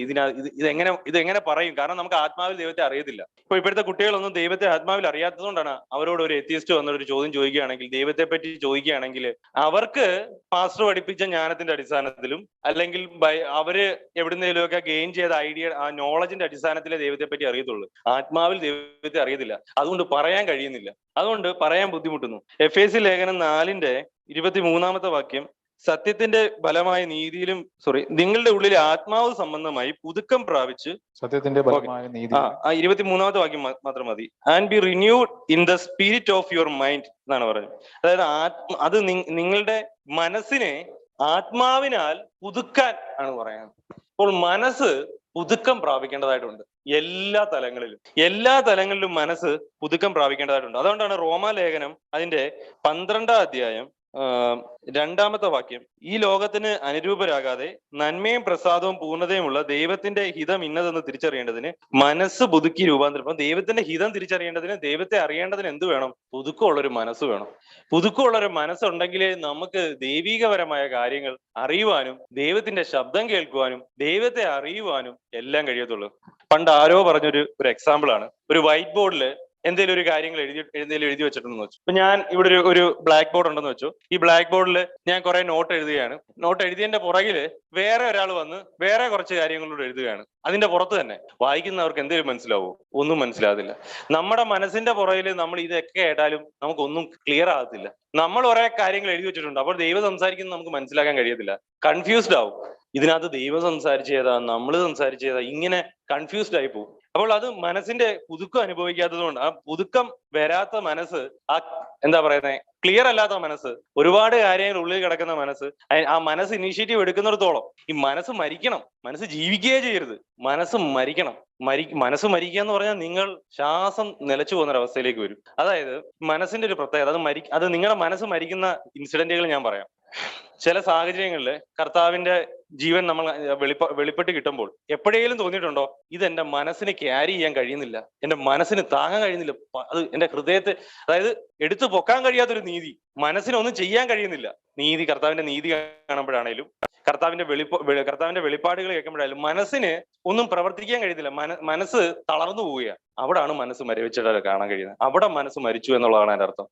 A: ഇതെങ്ങനെ പറയും? കാരണം നമുക്ക് ആത്മാവിൽ ദൈവത്തെ അറിയത്തില്ല. ഇപ്പോഴത്തെ കുട്ടികളൊന്നും ദൈവത്തെ ആത്മാവിൽ അറിയാത്തതുകൊണ്ടാണ് അവരോട് ഒരു എത്തിയിസ്റ്റ് വന്നൊരു ചോദ്യം ചോദിക്കുകയാണെങ്കിൽ, ദൈവത്തെ പറ്റി ചോദിക്കുകയാണെങ്കിൽ, അവർക്ക് പാസ്റ്റർ പഠിപ്പിച്ച ജ്ഞാനത്തിന്റെ അടിസ്ഥാനത്തിലും അല്ലെങ്കിൽ അവര് എവിടുന്നേലുമൊക്കെ ഗെയിൻ ചെയ്ത ഐഡിയ, ആ നോളജിന്റെ അടിസ്ഥാനത്തിലെ ദൈവത്തെ പറ്റി അറിയത്തുള്ളൂ. ആത്മാവിൽ ദൈവത്തെ അറിയത്തില്ല. അതുകൊണ്ട് പറയാൻ കഴിയുന്നില്ല. അതുകൊണ്ട് പറയാൻ ബുദ്ധിമുട്ടുന്നു. എഫേസ്യ ലേഖനം 4:23 വാക്യം, സത്യത്തിന്റെ ബലമായ നീതിയിലും നിങ്ങളുടെ ഉള്ളിൽ ആത്മാവ് സംബന്ധമായി പുതുക്കം പ്രാപിച്ച്,
C: സത്യത്തിന്റെ ബലമായ നീതി.
A: 23 വാക്യം മാത്രം മതി. And B renewed in the spirit of your mind എന്നാണ് പറയുന്നത്. അതായത് അത് നിങ്ങളുടെ മനസ്സിനെ ആത്മാവിനാൽ പുതുക്കാൻ ആണ് പറയുന്നത്. അപ്പോൾ മനസ്സ് പുതുക്കം പ്രാപിക്കേണ്ടതായിട്ടുണ്ട്. എല്ലാ തലങ്ങളിലും മനസ്സ് പുതുക്കം പ്രാപിക്കേണ്ടതായിട്ടുണ്ട്. അതുകൊണ്ടാണ് റോമാലേഖനം അതിന്റെ 12-ാം അധ്യായം 2-ാമത്തെ വാക്യം, ഈ ലോകത്തിന് അനുരൂപരാകാതെ നന്മയും പ്രസാദവും പൂർണ്ണതയുമുള്ള ദൈവത്തിന്റെ ഹിതം ഇന്നതെന്ന് തിരിച്ചറിയേണ്ടതിന് മനസ്സ് പുതുക്കി രൂപാന്തരം. ദൈവത്തിന്റെ ഹിതം തിരിച്ചറിയേണ്ടതിന്, ദൈവത്തെ അറിയേണ്ടതിന് എന്ത് വേണം? പുതുക്കമുള്ളൊരു മനസ്സ് വേണം. പുതുക്കമുള്ളൊരു മനസ്സുണ്ടെങ്കിലേ നമുക്ക് ദൈവികപരമായ കാര്യങ്ങൾ അറിയുവാനും ദൈവത്തിന്റെ ശബ്ദം കേൾക്കുവാനും ദൈവത്തെ അറിയുവാനും എല്ലാം കഴിയത്തുള്ളൂ. പണ്ട് ആരോ പറഞ്ഞൊരു എക്സാമ്പിൾ ആണ്. ഒരു വൈറ്റ് ബോർഡിൽ എന്തെങ്കിലും ഒരു കാര്യങ്ങൾ എഴുതി വെച്ചിട്ടുണ്ടെന്ന് വെച്ചു. ഇപ്പൊ ഞാൻ ഇവിടെ ഒരു ബ്ലാക്ക് ബോർഡ് ഉണ്ടെന്ന് വെച്ചു. ഈ ബ്ലാക്ക് ബോർഡിൽ ഞാൻ കുറെ നോട്ട് എഴുതുകയാണ്. നോട്ട് എഴുതിയതിന്റെ പുറകില് വേറെ ഒരാൾ വന്ന് വേറെ കുറച്ച് കാര്യങ്ങളോട് എഴുതുകയാണ്. അതിന്റെ പുറത്ത് തന്നെ വായിക്കുന്നവർക്ക് എന്തെങ്കിലും മനസ്സിലാവോ? ഒന്നും മനസ്സിലാകത്തില്ല. നമ്മുടെ മനസ്സിന്റെ പുറകിൽ നമ്മൾ ഇതൊക്കെ കേട്ടാലും നമുക്കൊന്നും ക്ലിയർ ആകത്തില്ല. നമ്മൾ കുറെ കാര്യങ്ങൾ എഴുതി വെച്ചിട്ടുണ്ട്. അപ്പോൾ ദൈവം സംസാരിക്കുന്നത് നമുക്ക് മനസ്സിലാക്കാൻ കഴിയത്തില്ല. കൺഫ്യൂസ്ഡ് ആവും. ഇതിനകത്ത് ദൈവം സംസാരിച്ചേതാ, നമ്മൾ സംസാരിച്ചേതാ, ഇങ്ങനെ കൺഫ്യൂസ്ഡ് ആയി പോകും. അപ്പോൾ അത് മനസ്സിന്റെ പുതുക്കം അനുഭവിക്കാത്തത് കൊണ്ട്, ആ പുതുക്കം വരാത്ത മനസ്സ്, ആ എന്താ പറയുന്നത്, ക്ലിയർ അല്ലാത്ത മനസ്സ്, ഒരുപാട് കാര്യങ്ങൾ ഉള്ളിൽ കിടക്കുന്ന മനസ്സ്, ആ മനസ്സ് ഇനീഷ്യേറ്റീവ് എടുക്കുന്നിടത്തോളം ഈ മനസ്സ് മരിക്കണം. മനസ്സ് ജീവിക്കുകയേ ചെയ്യരുത്, മനസ്സ് മരിക്കണം. മനസ്സ് മരിക്കുക എന്ന് പറഞ്ഞാൽ നിങ്ങൾ ശ്വാസം നിലച്ചു പോകുന്ന ഒരവസ്ഥയിലേക്ക് വരും. അതായത് മനസ്സിന്റെ ഒരു പ്രത്യേകത, അത് നിങ്ങളുടെ മനസ്സ് മരിക്കുന്ന ഇൻസിഡന്റുകൾ ഞാൻ പറയാം. ചില സാഹചര്യങ്ങളിൽ കർത്താവിന്റെ ജീവൻ നമ്മൾ വെളിപ്പെട്ട് കിട്ടുമ്പോൾ എപ്പോഴേലും തോന്നിയിട്ടുണ്ടോ, ഇത് എന്റെ മനസ്സിന് ക്യാരി ചെയ്യാൻ കഴിയുന്നില്ല, എന്റെ മനസ്സിന് താങ്ങാൻ കഴിയുന്നില്ല, അത് എന്റെ ഹൃദയത്തെ, അതായത് എടുത്തു പൊക്കാൻ കഴിയാത്തൊരു നീതി, മനസ്സിനൊന്നും ചെയ്യാൻ കഴിയുന്നില്ല. കർത്താവിന്റെ നീതി കാണുമ്പോഴാണേലും കർത്താവിന്റെ വെളിപ്പാടുകൾ കേൾക്കുമ്പോഴായാലും മനസ്സിന് ഒന്നും പ്രവർത്തിക്കാൻ കഴിയത്തില്ല. മനസ്സ് തളർന്നു പോവുകയാണ്. അവിടാണ് മനസ്സ് മരവിച്ചിട്ട് കാണാൻ കഴിയുന്നത്. അവിടെ മനസ്സ് മരിച്ചു എന്നുള്ളതാണ് അതിന്റെ അർത്ഥം.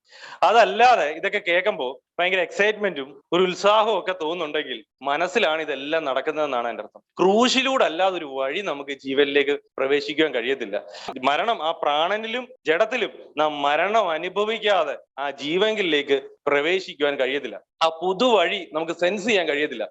A: അതല്ലാതെ ഇതൊക്കെ കേൾക്കുമ്പോൾ ഭയങ്കര എക്സൈറ്റ്മെന്റും ഒരു ഉത്സാഹവും ഒക്കെ തോന്നുന്നുണ്ടെങ്കിൽ മനസ്സിലാണ് ഇതെല്ലാം നടക്കുന്നതെന്നാണ് അതിന്റെ അർത്ഥം. ക്രൂശിലൂടെ അല്ലാതെ ഒരു വഴി നമുക്ക് ജീവനിലേക്ക് പ്രവേശിക്കാൻ കഴിയത്തില്ല. മരണം, ആ പ്രാണനിലും ജഡത്തിലും നാം മരണം അനുഭവിക്കാതെ ആ ജീവനിലേക്ക് പ്രവേശിക്കുവാൻ കഴിയത്തില്ല. ആ പുതുവഴി നമുക്ക് സെൻസ് ചെയ്യാൻ കഴിയത്തില്ല.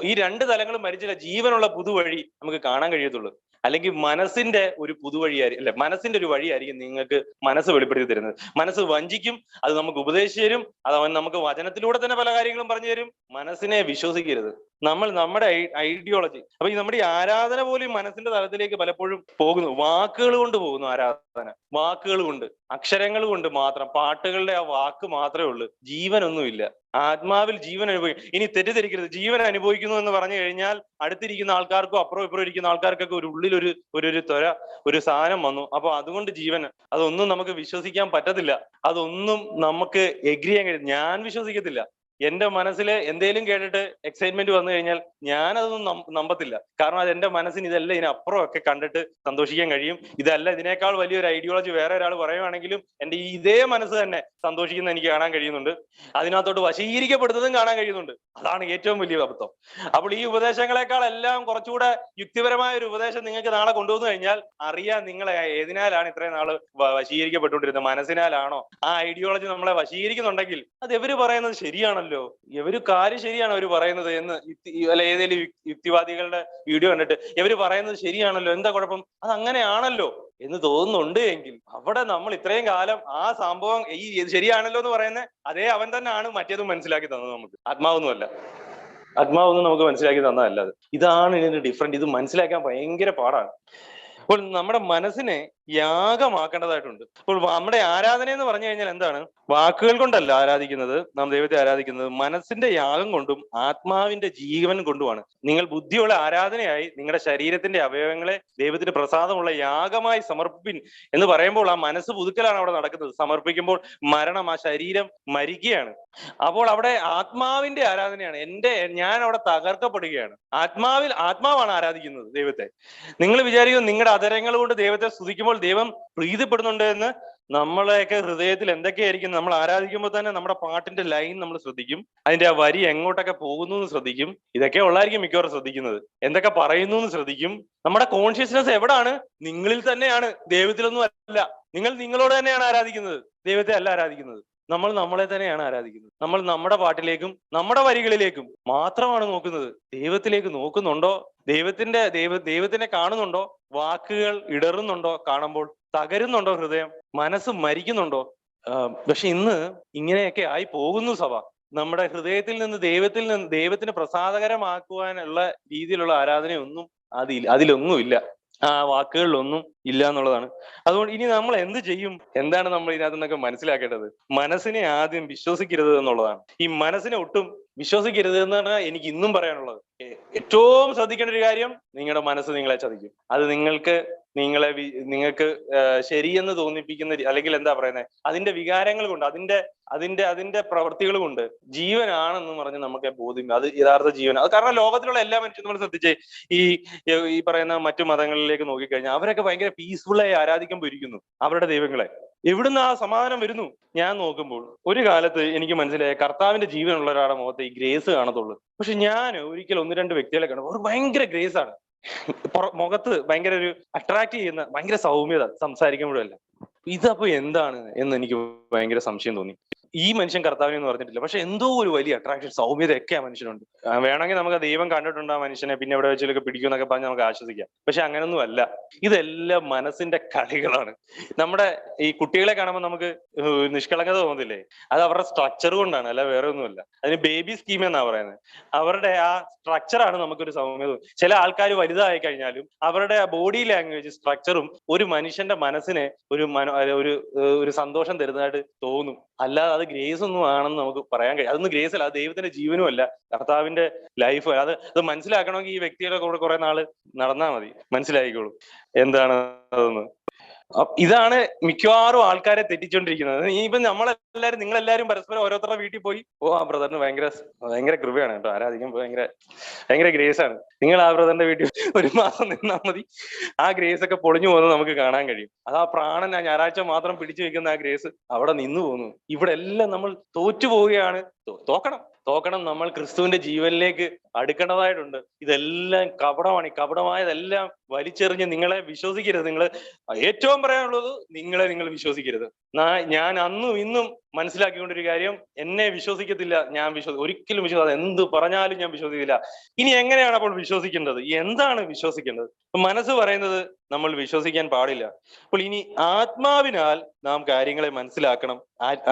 A: ഈ രണ്ട് തലങ്ങളും മരിച്ചില്ല, ജീവനുള്ള പുതുവഴി നമുക്ക് കാണാൻ കഴിയത്തുള്ളൂ. അല്ലെങ്കിൽ മനസ്സിന്റെ ഒരു പുതുവഴിയായിരിക്കും, അല്ലെ, മനസ്സിന്റെ ഒരു വഴിയായിരിക്കും നിങ്ങൾക്ക് മനസ്സ് വെളിപ്പെടുത്തി തരുന്നത്. മനസ്സ് വഞ്ചിക്കും, അത് നമുക്ക് ഉപദേശിച്ചു തരും, അത് അവൻ നമുക്ക് വചനത്തിലൂടെ തന്നെ പല കാര്യങ്ങളും പറഞ്ഞു തരും. മനസ്സിനെ വിശ്വസിക്കരുത്. നമ്മുടെ ഐഡിയോളജി, അപ്പൊ നമ്മുടെ ഈ ആരാധന പോലും മനസ്സിന്റെ തലത്തിലേക്ക് പലപ്പോഴും പോകുന്നു. വാക്കുകൾ കൊണ്ട് പോകുന്നു ആരാധന, വാക്കുകൾ കൊണ്ട്, അക്ഷരങ്ങൾ കൊണ്ട് മാത്രം, പാട്ടുകളുടെ ആ വാക്ക് മാത്രമേ ഉള്ളൂ, ജീവനൊന്നുമില്ല. ആത്മാവിൽ ജീവൻ അനുഭവിക്കും. ഇനി തെറ്റിദ്ധരിക്കരുത്, ജീവൻ അനുഭവിക്കുന്നു എന്ന് പറഞ്ഞു കഴിഞ്ഞാൽ അടുത്തിരിക്കുന്ന ആൾക്കാർക്കും അപ്പുറം ഇപ്പുറം ഇരിക്കുന്ന ആൾക്കാർക്കൊക്കെ ഒരു ഉള്ളിൽ ഒരു ത്വര, ഒരു സാധനം വന്നു, അപ്പൊ അതുകൊണ്ട് ജീവൻ, അതൊന്നും നമുക്ക് വിശ്വസിക്കാൻ പറ്റത്തില്ല. അതൊന്നും നമുക്ക് എഗ്രി ചെയ്യാൻ കഴിയും. ഞാൻ വിശ്വസിക്കത്തില്ല. എന്റെ മനസ്സിൽ എന്തേലും കേട്ടിട്ട് എക്സൈറ്റ്മെന്റ് വന്നു കഴിഞ്ഞാൽ ഞാനതൊന്നും നമ്പത്തില്ല. കാരണം അത് എന്റെ മനസ്സിന് ഇതല്ല, ഇതിനപ്പുറം ഒക്കെ കണ്ടിട്ട് സന്തോഷിക്കാൻ കഴിയും. ഇതല്ല, ഇതിനേക്കാൾ വലിയൊരു ഐഡിയോളജി വേറെ ഒരാൾ പറയുവാണെങ്കിലും എന്റെ ഇതേ മനസ്സ് തന്നെ സന്തോഷിക്കുന്ന എനിക്ക് കാണാൻ കഴിയുന്നുണ്ട്. അതിനകത്തോട്ട് വശീകരിക്കപ്പെടുന്നതും കാണാൻ കഴിയുന്നുണ്ട്. അതാണ് ഏറ്റവും വലിയ അബദ്ധം. അപ്പോൾ ഈ ഉപദേശങ്ങളെക്കാൾ എല്ലാം കുറച്ചുകൂടെ യുക്തിപരമായ ഒരു ഉപദേശം നിങ്ങൾക്ക് നാളെ കൊണ്ടുവന്നു കഴിഞ്ഞാൽ അറിയാം നിങ്ങളെ ഏതിനാലാണ് ഇത്രയും നാള് വശീകരിക്കപ്പെട്ടുകൊണ്ടിരുന്നത്. മനസ്സിനാലാണോ? ആ ഐഡിയോളജി നമ്മളെ വശീകരിക്കുന്നുണ്ടെങ്കിൽ അത് എവര് പറയുന്നത് ശരിയാണല്ലോ, ഇവര് കാര്യം ശരിയാണ് അവർ പറയുന്നത് എന്ന്, അല്ല ഏതെങ്കിലും യുക്തിവാദികളുടെ വീഡിയോ കണ്ടിട്ട് ഇവര് പറയുന്നത് ശരിയാണല്ലോ, എന്താ കുഴപ്പം, അത് അങ്ങനെയാണല്ലോ എന്ന് തോന്നുന്നുണ്ട് എങ്കിൽ അവിടെ നമ്മൾ ഇത്രയും കാലം ആ സംഭവം ശരിയാണല്ലോ എന്ന് പറയുന്നത് അതേ അവൻ തന്നെയാണ് മറ്റേതും മനസ്സിലാക്കി തന്നത് നമുക്ക്. ആത്മാവൊന്നും നമുക്ക് മനസ്സിലാക്കി തന്നതല്ല അത്. ഇതാണ് ഇതിന്റെ ഡിഫറൻറ്റ്. ഇത് മനസ്സിലാക്കാൻ ഭയങ്കര പാടാണ്. അപ്പോൾ നമ്മുടെ മനസ്സിനെ യാഗമാക്കേണ്ടതായിട്ടുണ്ട്. അപ്പോൾ നമ്മുടെ ആരാധന എന്ന് പറഞ്ഞു കഴിഞ്ഞാൽ എന്താണ്? വാക്കുകൾ കൊണ്ടല്ല ആരാധിക്കുന്നത്, നാം ദൈവത്തെ ആരാധിക്കുന്നത് മനസ്സിന്റെ യാഗം കൊണ്ടും ആത്മാവിന്റെ ജീവൻ കൊണ്ടുമാണ്. നിങ്ങൾ ബുദ്ധിയുള്ള ആരാധനയായി നിങ്ങളുടെ ശരീരത്തിന്റെ അവയവങ്ങളെ ദൈവത്തിന് പ്രസാദമുള്ള യാഗമായി സമർപ്പിൻ എന്ന് പറയുമ്പോൾ ആ മനസ്സ് പുതുക്കലാണ് അവിടെ നടക്കുന്നത്. സമർപ്പിക്കുമ്പോൾ മരണം, ആ ശരീരം മരിക്കുകയാണ്. അപ്പോൾ അവിടെ ആത്മാവിന്റെ ആരാധനയാണ്. ഞാൻ അവിടെ തകർക്കപ്പെടുകയാണ്. ആത്മാവാണ് ആരാധിക്കുന്നത് ദൈവത്തെ. നിങ്ങൾ വിചാരിക്കും നിങ്ങളുടെ അധരങ്ങൾ കൊണ്ട് ദൈവത്തെ സ്തുതിക്കുമ്പോൾ ദൈവം പ്രീതിപ്പെടുന്നുണ്ട് എന്ന്. നമ്മളെയൊക്കെ ഹൃദയത്തിൽ എന്തൊക്കെയായിരിക്കും? നമ്മൾ ആരാധിക്കുമ്പോൾ തന്നെ നമ്മുടെ പാട്ടിന്റെ ലൈൻ നമ്മൾ ശ്രദ്ധിക്കും, അതിന്റെ ആ വരി എങ്ങോട്ടൊക്കെ പോകുന്നു എന്ന് ശ്രദ്ധിക്കും. ഇതൊക്കെ ഉള്ളായിരിക്കും മിക്കവാറും ശ്രദ്ധിക്കുന്നത്. എന്തൊക്കെ പറയുന്നു എന്ന് ശ്രദ്ധിക്കും. നമ്മുടെ കോൺഷ്യസ്നെസ് എവിടാണ്? നിങ്ങളിൽ തന്നെയാണ്, ദൈവത്തിലൊന്നും അല്ല. നിങ്ങൾ നിങ്ങളോട് തന്നെയാണ് ആരാധിക്കുന്നത്, ദൈവത്തെ അല്ല ആരാധിക്കുന്നത്. നമ്മൾ നമ്മളെ തന്നെയാണ് ആരാധിക്കുന്നത്. നമ്മൾ നമ്മുടെ പാട്ടിലേക്കും നമ്മുടെ വരികളിലേക്കും മാത്രമാണ് നോക്കുന്നത്. ദൈവത്തിലേക്ക് നോക്കുന്നുണ്ടോ? ദൈവത്തിനെ കാണുന്നുണ്ടോ? വാക്കുകൾ ഇടറുന്നുണ്ടോ? കാണുമ്പോൾ തകരുന്നുണ്ടോ ഹൃദയം? മനസ്സ് മരിക്കുന്നുണ്ടോ? പക്ഷെ ഇന്ന് ഇങ്ങനെയൊക്കെ ആയി പോകുന്നു സഭ. നമ്മുടെ ഹൃദയത്തിൽ നിന്ന് ദൈവത്തിന് പ്രസാദകരമാക്കുവാനുള്ള രീതിയിലുള്ള ആരാധനയൊന്നും അതിലൊന്നും ഇല്ല. ആ വാക്കുകളിലൊന്നും ഇല്ല എന്നുള്ളതാണ്. അതുകൊണ്ട് ഇനി നമ്മൾ എന്ത് ചെയ്യും? എന്താണ് നമ്മൾ ഇതിനകത്ത് നിന്നൊക്കെ മനസ്സിലാക്കേണ്ടത്? മനസ്സിനെ ആദ്യം വിശ്വസിക്കരുത് എന്നുള്ളതാണ്. ഈ മനസ്സിനെ ഒട്ടും വിശ്വസിക്കരുത് എന്നാണ് എനിക്ക് ഇന്നും പറയാനുള്ളത്. ഏറ്റവും ശ്രദ്ധിക്കേണ്ട ഒരു കാര്യം, നിങ്ങളുടെ മനസ്സ് നിങ്ങളെ ചതിക്കും. അത് നിങ്ങൾക്ക് ശരിയെന്ന് തോന്നിപ്പിക്കുന്ന, അല്ലെങ്കിൽ എന്താ പറയുന്നത്, അതിന്റെ വികാരങ്ങൾ കൊണ്ട്, അതിന്റെ പ്രവൃത്തികൾ കൊണ്ട് ജീവനാണെന്ന് പറഞ്ഞ് നമുക്ക് ബോധ്യം, അത് യഥാർത്ഥ ജീവൻ. അത് കാരണം ലോകത്തിലുള്ള എല്ലാ മനുഷ്യരും നമ്മൾ ശ്രദ്ധിച്ചേ, ഈ പറയുന്ന മറ്റു മതങ്ങളിലേക്ക് നോക്കിക്കഴിഞ്ഞാൽ അവരൊക്കെ ഭയങ്കര പീസ്ഫുള്ളായി ആരാധിക്കാൻ പോയിരിക്കുന്നു അവരുടെ ദൈവങ്ങളെ. എവിടുന്ന് ആ സമാധാനം വരുന്നു? ഞാൻ നോക്കുമ്പോൾ ഒരു കാലത്ത് എനിക്ക് മനസ്സിലായ കർത്താവിന്റെ ജീവനുള്ള ഒരാളുടെ മുഖത്ത് ഈ ഗ്രേസ് കാണത്തുള്ളൂ. പക്ഷെ ഞാൻ ഒരിക്കലും 1-2 വ്യക്തികളെ കാണുമ്പോൾ അവർ ഭയങ്കര ഗ്രേസ് ആണ്. മുഖത്ത് ഭയങ്കര ഒരു അട്രാക്ട് ചെയ്യുന്ന ഭയങ്കര സൗമ്യത സംസാരിക്കുമ്പോഴല്ല. ഇതപ്പോ എന്താണ് എന്ന് എനിക്ക് ഭയങ്കര സംശയം തോന്നി. ഈ മനുഷ്യൻ കർത്താവിനെ എന്ന് പറഞ്ഞിട്ടില്ല, പക്ഷെ എന്തോ ഒരു വലിയ അട്രാക്ഷൻ, സൗമ്യതയൊക്കെ ആ മനുഷ്യനുണ്ട്. വേണമെങ്കിൽ നമുക്ക് ദൈവം കണ്ടിട്ടുണ്ട് ആ മനുഷ്യനെ, പിന്നെ എവിടെ വെച്ചിലൊക്കെ പിടിക്കുമെന്നൊക്കെ പറഞ്ഞ് നമുക്ക് ആശ്വസിക്കാം. പക്ഷെ അങ്ങനൊന്നും അല്ല. ഇതെല്ലാം മനസ്സിന്റെ കളികളാണ്. നമ്മുടെ ഈ കുട്ടികളെ കാണുമ്പോൾ നമുക്ക് നിഷ്കളങ്കത തോന്നുന്നില്ലേ? അത് അവരുടെ സ്ട്രക്ചർ കൊണ്ടാണ്, അല്ല വേറെ ഒന്നുമല്ല. അതിന് ബേബി സ്കീം എന്നാ പറയുന്നത്. അവരുടെ ആ സ്ട്രക്ചറാണ് നമുക്കൊരു സൗമ്യത. ചില ആൾക്കാർ വലുതായി കഴിഞ്ഞാലും അവരുടെ ബോഡി ലാംഗ്വേജ് സ്ട്രക്ചറും ഒരു മനുഷ്യന്റെ മനസ്സിനെ ഒരു സന്തോഷം തരുന്നതായിട്ട് തോന്നും. അല്ലാതെ അത് ഗ്രേസ് ഒന്നും ആണെന്ന് നമുക്ക് പറയാൻ കഴിയും. അതൊന്നും ഗ്രേസ് അല്ല, അത് ദൈവത്തിന്റെ ജീവനും അല്ല, കർത്താവിന്റെ ലൈഫ്. അത് മനസ്സിലാക്കണമെങ്കിൽ ഈ വ്യക്തിയുടെ കൂടെ കുറെ നാള് നടന്നാൽ മതി, മനസ്സിലായിക്കോളൂ എന്താണ് അതെന്ന്. ഇതാണ് മിക്കവാറും ആൾക്കാരെ തെറ്റിച്ചോണ്ടിരിക്കുന്നത്. ഇപ്പൊ നിങ്ങളെല്ലാരും പരസ്പരം ഓരോരുത്തരുടെ വീട്ടിൽ പോയി, ആ ബ്രദറിന് ഭയങ്കര കൃപയാണ് കേട്ടോ, ആരാധിക്കാൻ ഭയങ്കര ഗ്രേസ് ആണ്. നിങ്ങൾ ആ ബ്രദറിന്റെ വീട്ടിൽ 1 മാസം നിന്നാൽ മതി, ആ ഗ്രേസ് ഒക്കെ പൊളിഞ്ഞു പോകുന്നത് നമുക്ക് കാണാൻ കഴിയും. അത് ആ പ്രാണൻ ആ ഞായറാഴ്ച മാത്രം പിടിച്ചു വെക്കുന്ന ആ ഗ്രേസ് അവിടെ നിന്നു പോകുന്നു. ഇവിടെ എല്ലാം നമ്മൾ തോറ്റു പോവുകയാണ്. തോക്കണം. നമ്മൾ ക്രിസ്തുവിന്റെ ജീവനിലേക്ക് അടുക്കേണ്ടതായിട്ടുണ്ട്. ഇതെല്ലാം കപടമാണ്. ഈ കപടമായതെല്ലാം വലിച്ചെറിഞ്ഞ് നിങ്ങളെ വിശ്വസിക്കരുത്. ഏറ്റവും പറയാനുള്ളത്, നിങ്ങൾ വിശ്വസിക്കരുത്. ഞാൻ അന്നും ഇന്നും മനസ്സിലാക്കിക്കൊണ്ടൊരു കാര്യം, എന്നെ വിശ്വസിക്കത്തില്ല, ഒരിക്കലും വിശ്വസിക്കാതെ എന്ത് പറഞ്ഞാലും ഞാൻ വിശ്വസിക്കില്ല. ഇനി എങ്ങനെയാണ് അപ്പോൾ വിശ്വസിക്കേണ്ടത്? എന്താണ് വിശ്വസിക്കേണ്ടത്? മനസ്സ് പറയുന്നത് നമ്മൾ വിശ്വസിക്കാൻ പാടില്ല. അപ്പോൾ ഇനി ആത്മാവിനാൽ നാം കാര്യങ്ങളെ മനസ്സിലാക്കണം,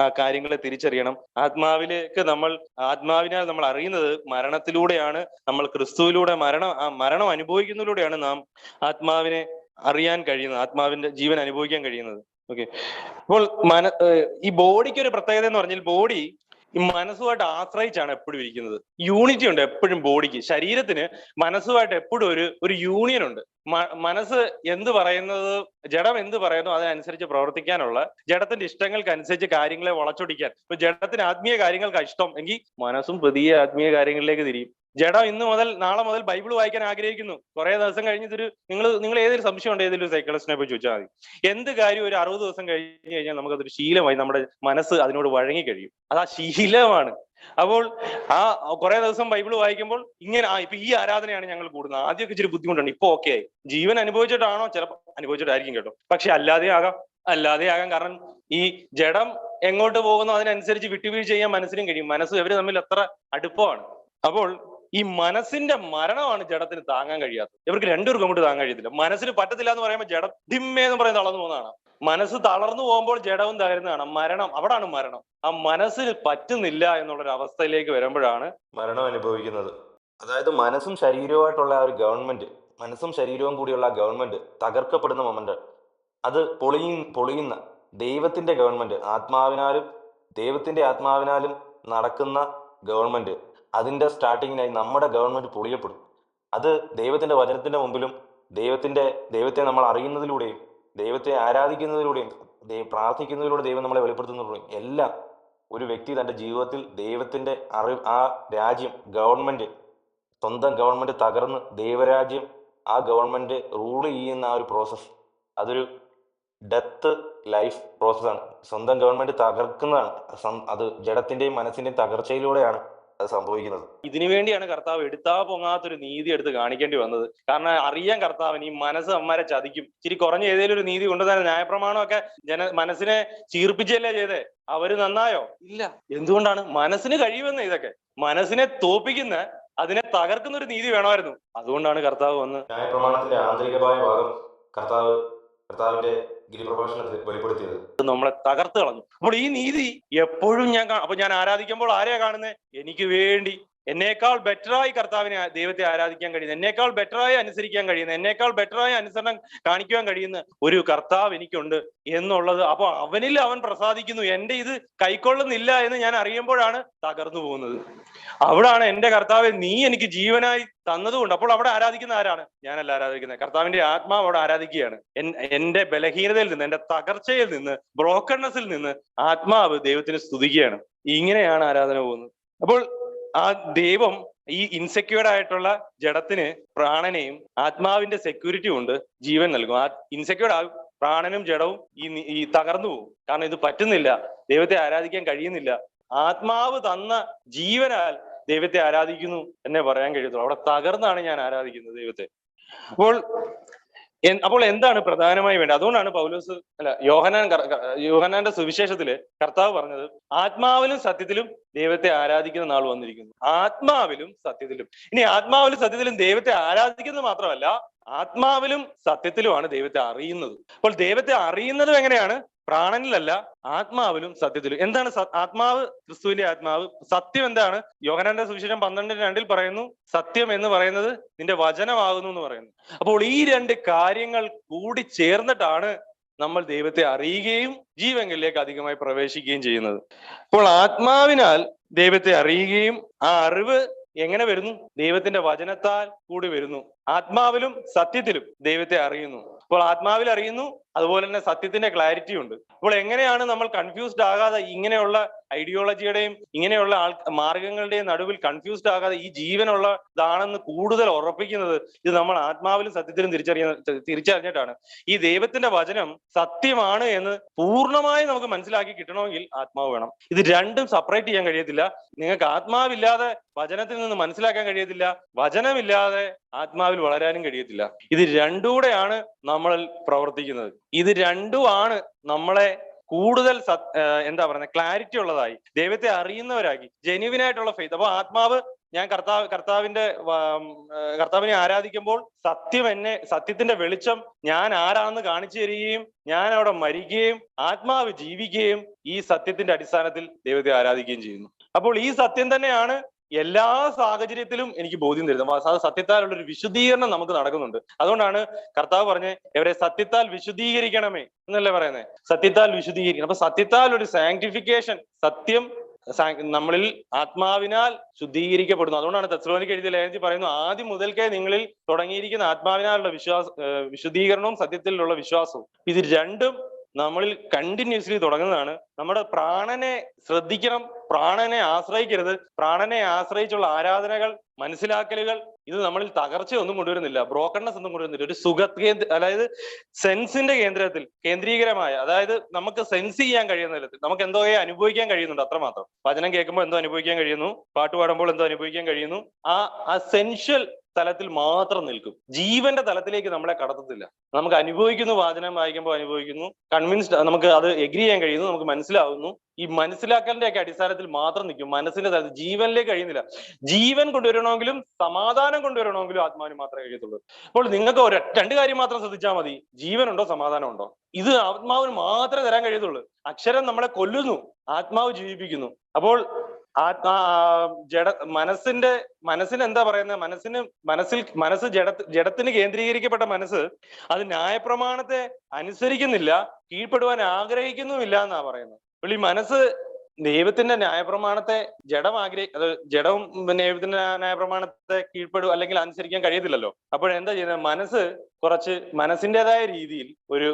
A: ആ കാര്യങ്ങളെ തിരിച്ചറിയണം. ആത്മാവിനാൽ നമ്മൾ അറിയുന്നത് മരണത്തിലൂടെയാണ്. നമ്മൾ ക്രിസ്തുവിലൂടെ മരണം അനുഭവിക്കുന്നതിലൂടെയാണ് നാം ആത്മാവിനെ അറിയാൻ കഴിയുന്നത്, ആത്മാവിന്റെ ജീവൻ അനുഭവിക്കാൻ കഴിയുന്നത്. ഓക്കെ. അപ്പോൾ ഈ ബോഡിക്ക് ഒരു പ്രത്യേകത എന്ന് പറഞ്ഞാൽ, ബോഡി ഈ മനസ്സുമായിട്ട് ആശ്രയിച്ചാണ് എപ്പോഴും ഇരിക്കുന്നത്. യൂണിറ്റി ഉണ്ട് എപ്പോഴും ബോഡിക്ക്. ശരീരത്തിന് മനസ്സുമായിട്ട് എപ്പോഴും ഒരു യൂണിയൻ ഉണ്ട്. മനസ്സ് എന്ത് പറയുന്നത്, ജഡം എന്ത് പറയുന്നു അതിനനുസരിച്ച് പ്രവർത്തിക്കാനുള്ള, ജഡത്തിന്റെ ഇഷ്ടങ്ങൾക്കനുസരിച്ച് കാര്യങ്ങളെ വളച്ചൊടിക്കാൻ. ഇപ്പൊ ജഡത്തിന് ആത്മീയ കാര്യങ്ങൾക്ക് ഇഷ്ടം എങ്കിൽ മനസ്സും പുതിയ ആത്മീയ കാര്യങ്ങളിലേക്ക് തിരിയും. ജഡം നാളെ മുതൽ ബൈബിൾ വായിക്കാൻ ആഗ്രഹിക്കുന്നു. കുറെ ദിവസം കഴിഞ്ഞിട്ട് നിങ്ങൾ ഏതൊരു സംശയം ഉണ്ട്, ഏതൊരു സൈക്കോളജിസ്റ്റിനെ പോയി ചോദിച്ചാൽ മതി. എന്ത് കാര്യം ഒരു 60 ദിവസം കഴിഞ്ഞ് കഴിഞ്ഞാൽ നമുക്കതൊരു ശീലമായി, നമ്മുടെ മനസ്സ് അതിനോട് വഴങ്ങി കഴിയും. അത് ആ ശീലമാണ്. അപ്പോൾ ആ കുറെ ദിവസം ബൈബിൾ വായിക്കുമ്പോൾ ഇങ്ങനെ ഇപ്പൊ ഈ ആരാധനയാണ് ഞങ്ങൾ കൂടുന്നത്. ആദ്യമൊക്കെ ഇച്ചിരി ബുദ്ധിമുട്ടുണ്ട്, ഇപ്പൊ ഓക്കെ ആയി. ജീവൻ അനുഭവിച്ചിട്ടാണോ? ചിലപ്പോൾ അനുഭവിച്ചിട്ടായിരിക്കും കേട്ടോ. പക്ഷെ അല്ലാതെ ആകാം. കാരണം ഈ ജഡം എങ്ങോട്ട് പോകുന്നു അതിനനുസരിച്ച് വിട്ടുവീഴ്ച ചെയ്യാൻ മനസ്സിനും കഴിയും. ഇവര് തമ്മിൽ അത്ര അടുപ്പമാണ്. അപ്പോൾ ഈ മനസ്സിന്റെ മരണമാണ് ജഡത്തിന് താങ്ങാൻ കഴിയാത്തത്. ഇവർക്ക് രണ്ടുപേർക്കും അങ്ങോട്ട് താങ്ങാൻ കഴിയത്തില്ല. മനസ്സിന് പറ്റത്തില്ല എന്ന് പറയുമ്പോൾ ജഡം ധിമ്മേന്ന് പറയുന്നത് തളർന്നു പോകുന്നതാണ്. മനസ്സ് തളർന്നു പോകുമ്പോൾ ജഡവും തകരുന്നതാണ്. അവിടാണ് മരണം. ആ മനസ്സിന് പറ്റുന്നില്ല എന്നുള്ളൊരു അവസ്ഥയിലേക്ക് വരുമ്പോഴാണ്
B: മരണം അനുഭവിക്കുന്നത്. അതായത് മനസ്സും ശരീരവുമായിട്ടുള്ള ആ ഒരു ഗവൺമെന്റ്, മനസ്സും ശരീരവും കൂടിയുള്ള ഗവൺമെന്റ് തകർക്കപ്പെടുന്ന മൊമെന്റ് അത് പൊളിയുന്ന ദൈവത്തിന്റെ ഗവൺമെന്റ്, ദൈവത്തിന്റെ ആത്മാവിനാലും നടക്കുന്ന ഗവൺമെന്റ്, അതിന്റെ സ്റ്റാർട്ടിങ്ങിനായി നമ്മുടെ ഗവൺമെന്റ് പൊളിയപ്പെടും. അത് ദൈവത്തിന്റെ വചനത്തിന്റെ മുമ്പിലും ദൈവത്തെ നമ്മൾ അറിയുന്നതിലൂടെയും ദൈവത്തെ ആരാധിക്കുന്നതിലൂടെയും പ്രാർത്ഥിക്കുന്നതിലൂടെ ദൈവം നമ്മളെ വെളിപ്പെടുത്തുന്നതിലൂടെയും എല്ലാം ഒരു വ്യക്തി തന്റെ ജീവിതത്തിൽ ദൈവത്തിന്റെ ആ രാജ്യം, ഗവൺമെന്റ്, സ്വന്തം ഗവൺമെന്റ് തകർന്ന് ദൈവരാജ്യം, ആ ഗവൺമെന്റ് റൂൾ ചെയ്യുന്ന ആ ഒരു പ്രോസസ്സ്, അതൊരു ഡെത്ത് ലൈഫ് പ്രോസസ്സാണ്. സ്വന്തം ഗവൺമെന്റ് തകർക്കുന്നതാണ്. അത് ജഡത്തിന്റെയും മനസ്സിന്റെയും തകർച്ചയിലൂടെയാണ് അത് സംഭവിക്കുന്നത്.
A: ഇതിനു വേണ്ടിയാണ് കർത്താവ് എടുത്താ പൊങ്ങാത്തൊരു നീതി എടുത്ത് കാണിക്കേണ്ടി വന്നത്. കാരണം അറിയാൻ കർത്താവിന് ഈ മനസ്സ് അമ്മമാരെ ചതിക്കും. ഇച്ചിരി കുറഞ്ഞ ഏതെങ്കിലും ഒരു നീതി കൊണ്ടുതന്നെ ന്യായപ്രമാണമൊക്കെ മനസ്സിനെ ചീർപ്പിച്ചല്ലേ ചെയ്തേ. അവര് നന്നായോ? ഇല്ല. എന്തുകൊണ്ടാണ്? മനസ്സിന് കഴിയുമെന്ന്. ഇതൊക്കെ മനസ്സിനെ തോപ്പിക്കുന്ന, അതിനെ തകർക്കുന്ന ഒരു നീതി വേണമായിരുന്നു. അതുകൊണ്ടാണ് കർത്താവ് വന്ന്
B: ന്യായപ്രമാണത്തിന്റെ ആന്തരികമായ ഭാഗം കർത്താവിന്റെ ഗിരിപ്രഭാഷണത്തിൽ വെളിപ്പെടുത്തിയത്
A: നമ്മളെ തകർത്ത് കളഞ്ഞു. അപ്പോൾ ഈ നീതി എപ്പോഴും അപ്പൊ ഞാൻ ആരാധിക്കുമ്പോൾ ആരെയാ കാണുന്നത്? എനിക്ക് വേണ്ടി എന്നേക്കാൾ ബെറ്ററായി ദൈവത്തെ ആരാധിക്കാൻ കഴിയുന്ന, എന്നേക്കാൾ ബെറ്ററായി അനുസരിക്കാൻ കഴിയുന്ന, എന്നേക്കാൾ ബെറ്ററായി അനുസരണം കാണിക്കുവാൻ കഴിയുന്ന ഒരു കർത്താവ് എനിക്കുണ്ട് എന്നുള്ളത്. അപ്പൊ അവനിൽ അവൻ പ്രസാദിക്കുന്നു. എന്റെ ഇത് കൈക്കൊള്ളുന്നില്ല എന്ന് ഞാൻ അറിയുമ്പോഴാണ് തകർന്നു പോകുന്നത്. അവിടാണ് എന്റെ കർത്താവെ നീ എനിക്ക് ജീവനായി തന്നതുകൊണ്ട്. അപ്പോൾ അവിടെ ആരാധിക്കുന്ന ആരാണ്? ഞാനല്ല ആരാധിക്കുന്നത്, കർത്താവിന്റെ ആത്മാവ് അവിടെ ആരാധിക്കുകയാണ്. എന്റെ ബലഹീനതയിൽ നിന്ന്, എന്റെ തകർച്ചയിൽ നിന്ന്, ബ്രോക്കൺനെസ്സിൽ നിന്ന് ആത്മാവ് ദൈവത്തിന് സ്തുതിക്കുകയാണ്. ഇങ്ങനെയാണ് ആരാധന പോകുന്നത്. അപ്പോൾ ആ ദൈവം ഈ ഇൻസെക്യൂർഡ് ആയിട്ടുള്ള ജഡത്തിന് പ്രാണനെയും ആത്മാവിന്റെ സെക്യൂരിറ്റി കൊണ്ട് ജീവൻ നൽകും. ആ ഇൻസെക്യൂർഡ് ആകും പ്രാണനും ജഡവും ഈ തകർന്നു പോകും. കാരണം ഇത് പറ്റുന്നില്ല, ദൈവത്തെ ആരാധിക്കാൻ കഴിയുന്നില്ല. ആത്മാവ് തന്ന ജീവനാൽ ദൈവത്തെ ആരാധിക്കുന്നു എന്നേ പറയാൻ കഴിയത്തുള്ളൂ. അവിടെ തകർന്നാണ് ഞാൻ ആരാധിക്കുന്നത് ദൈവത്തെ. അപ്പോൾ എന്താണ് പ്രധാനമായി വേണ്ടത്? അതുകൊണ്ടാണ് യോഹന്നാന്റെ സുവിശേഷത്തില് കർത്താവ് പറഞ്ഞത്, ആത്മാവിലും സത്യത്തിലും ദൈവത്തെ ആരാധിക്കുന്ന നാൾ വന്നിരിക്കുന്നു. ആത്മാവിലും സത്യത്തിലും. ഇനി ആത്മാവിലും സത്യത്തിലും ദൈവത്തെ ആരാധിക്കുന്നത് മാത്രമല്ല, ആത്മാവിലും സത്യത്തിലുമാണ് ദൈവത്തെ അറിയുന്നത്. അപ്പോൾ ദൈവത്തെ അറിയുന്നതും എങ്ങനെയാണ്? പ്രാണനിലല്ല, ആത്മാവിലും സത്യത്തിലും. എന്താണ് ആത്മാവ്? ക്രിസ്തുവിന്റെ ആത്മാവ്. സത്യം എന്താണ്? യോഹന്നാന്റെ സുവിശേഷം 12:2 പറയുന്നു, സത്യം എന്ന് പറയുന്നത് നിന്റെ വചനമാകുന്നു എന്ന് പറയുന്നു. അപ്പോൾ ഈ രണ്ട് കാര്യങ്ങൾ കൂടി ചേർന്നിട്ടാണ് നമ്മൾ ദൈവത്തെ അറിയുകയും ജീവങ്കലിലേക്ക് അധികമായി പ്രവേശിക്കുകയും ചെയ്യുന്നത്. അപ്പോൾ ആത്മാവിനാൽ ദൈവത്തെ അറിയുകയും ആ അറിവ് എങ്ങനെ വരുന്നു? ദൈവത്തിന്റെ വചനത്താൽ കൂടി വരുന്നു. ആത്മാവിലും സത്യത്തിലും ദൈവത്തെ അറിയുന്നു. അപ്പോൾ ആത്മാവിൽ അറിയുന്നു, അതുപോലെ തന്നെ സത്യത്തിന്റെ ക്ലാരിറ്റി ഉണ്ട്. അപ്പോൾ എങ്ങനെയാണ് നമ്മൾ കൺഫ്യൂസ്ഡ് ആകാതെ, ഇങ്ങനെയുള്ള ഐഡിയോളജിയുടെയും ഇങ്ങനെയുള്ള മാർഗങ്ങളുടെയും നടുവിൽ കൺഫ്യൂസ്ഡ് ആകാതെ ഈ ജീവനുള്ളതാണെന്ന് കൂടുതൽ ഉറപ്പിക്കുന്നത്? ഇത് നമ്മൾ ആത്മാവിലും സത്യത്തിലും തിരിച്ചറിഞ്ഞിട്ടാണ്. ഈ ദൈവത്തിന്റെ വചനം സത്യമാണ് എന്ന് പൂർണ്ണമായി നമുക്ക് മനസ്സിലാക്കി കിട്ടണമെങ്കിൽ ആത്മാവ് വേണം. ഇത് രണ്ടും സെപ്പറേറ്റ് ചെയ്യാൻ കഴിയത്തില്ല. നിങ്ങൾക്ക് ആത്മാവില്ലാതെ വചനത്തിൽ നിന്ന് മനസ്സിലാക്കാൻ കഴിയത്തില്ല, വചനമില്ലാതെ ആത്മാവിൽ വളരാനും കഴിയത്തില്ല. ഇത് രണ്ടുകൂടെയാണ് നമ്മൾ പ്രവർത്തിക്കുന്നത്. ഇത് രണ്ടുമാണ് നമ്മളെ കൂടുതൽ ക്ലാരിറ്റി ഉള്ളതായി, ദൈവത്തെ അറിയുന്നവരാക്കി, ജെന്യുവിനായിട്ടുള്ള ഫെയ്ത്ത്. അപ്പൊ ആത്മാവ്, ഞാൻ കർത്താവിനെ ആരാധിക്കുമ്പോൾ സത്യത്തിന്റെ വെളിച്ചം ഞാൻ ആരാണെന്ന് കാണിച്ചു തരികയും ഞാൻ അവിടെ മരിക്കുകയും ആത്മാവ് ജീവിക്കുകയും ഈ സത്യത്തിന്റെ അടിസ്ഥാനത്തിൽ ദൈവത്തെ ആരാധിക്കുകയും ചെയ്യുന്നു. അപ്പോൾ ഈ സത്യം തന്നെയാണ് എല്ലാ സാഹചര്യത്തിലും എനിക്ക് ബോധ്യം തരുന്നത്. അത് സത്യത്താലുള്ള ഒരു വിശുദ്ധീകരണം നമുക്ക് നടക്കുന്നുണ്ട്. അതുകൊണ്ടാണ് കർത്താവ് പറഞ്ഞ് ഇവരെ സത്യത്താൽ വിശുദ്ധീകരിക്കണമേ എന്നല്ലേ പറയുന്നത്. സത്യത്താൽ വിശുദ്ധീകരിക്കണം. അപ്പൊ സത്യത്താൽ ഒരു സാങ്ക്ടിഫിക്കേഷൻ, സത്യം നമ്മളിൽ ആത്മാവിനാൽ ശുദ്ധീകരിക്കപ്പെടുന്നു. അതുകൊണ്ടാണ് തെസ്സലോനിക്കർ എഴുതിയ ലേഖനത്തിൽ പറയുന്നു, ആദ്യം മുതൽക്കേ നിങ്ങളിൽ തുടങ്ങിയിരിക്കുന്ന ആത്മാവിനാലുള്ള വിശുദ്ധീകരണവും സത്യത്തിലുള്ള വിശ്വാസവും. ഇത് രണ്ടും നമ്മളിൽ കണ്ടിന്യൂസ്ലി തുടങ്ങുന്നതാണ്. നമ്മുടെ പ്രാണനെ ശ്രദ്ധിക്കണം, പ്രാണനെ ആശ്രയിക്കരുത്. പ്രാണനെ ആശ്രയിച്ചുള്ള ആരാധനകൾ, മനസ്സിലാക്കലുകൾ ഇത് നമ്മളിൽ തകർച്ചയൊന്നും കൊണ്ടുവരുന്നില്ല, ബ്രോക്കൺനെസ് ഒന്നും കൊണ്ടുവരുന്നില്ല. ഒരു അതായത് സെൻസിന്റെ കേന്ദ്രീകരമായ, അതായത് നമുക്ക് സെൻസ് ചെയ്യാൻ കഴിയുന്ന തരത്തിൽ നമുക്ക് എന്തോ അനുഭവിക്കാൻ കഴിയുന്നുണ്ട്, അത്രമാത്രം. വചനം കേൾക്കുമ്പോൾ എന്തോ അനുഭവിക്കാൻ കഴിയുന്നു, പാട്ട് പാടുമ്പോൾ എന്തോ അനുഭവിക്കാൻ കഴിയുന്നു. ആ സെൻഷ്യൽ തലത്തിൽ മാത്രം നിൽക്കും. ജീവന്റെ തലത്തിലേക്ക് നമ്മളെ കടത്തത്തില്ല. നമുക്ക് അനുഭവിക്കുന്നു, വാചനം വായിക്കുമ്പോൾ അനുഭവിക്കുന്നു, കൺവിൻസ്ഡ്, നമുക്ക് അത് എഗ്രി ചെയ്യാൻ കഴിയുന്നു, നമുക്ക് മനസ്സിലാവുന്നു. ഈ മനസ്സിലാക്കലിന്റെ ഒക്കെ അടിസ്ഥാനത്തിൽ മാത്രം നിൽക്കും. മനസ്സിന്റെ തലത്തിൽ ജീവനിലേക്ക് കഴിയുന്നില്ല. ജീവൻ കൊണ്ടുവരണമെങ്കിലും സമാധാനം കൊണ്ടുവരണമെങ്കിലും ആത്മാവിന് മാത്രമേ കഴിയത്തുള്ളൂ. അപ്പോൾ നിങ്ങൾക്ക് രണ്ട് കാര്യം മാത്രം ശ്രദ്ധിച്ചാൽ മതി, ജീവനുണ്ടോ സമാധാനം ഉണ്ടോ. ഇത് ആത്മാവിന് മാത്രമേ തരാൻ കഴിയത്തുള്ളൂ. അക്ഷരം നമ്മളെ കൊല്ലുന്നു, ആത്മാവ് ജീവിപ്പിക്കുന്നു. അപ്പോൾ ജഡ മനസ്സിന് എന്താ പറയുന്നത്, ജഡത്തിന് കേന്ദ്രീകരിക്കപ്പെട്ട മനസ്സ് അത് ന്യായപ്രമാണത്തെ അനുസരിക്കുന്നില്ല, കീഴ്പ്പെടുവാൻ ആഗ്രഹിക്കുന്നുമില്ല എന്നാ പറയുന്നത്. അപ്പോൾ ഈ മനസ്സ് ദൈവത്തിന്റെ ന്യായപ്രമാണത്തെ ജഡവും ദൈവത്തിന്റെ ന്യായപ്രമാണത്തെ കീഴ്പ്പെടുക അല്ലെങ്കിൽ അനുസരിക്കാൻ കഴിയത്തില്ലല്ലോ. അപ്പോഴെന്താ ചെയ്യുന്നത്, കുറച്ച് മനസ്സിൻ്റെതായ രീതിയിൽ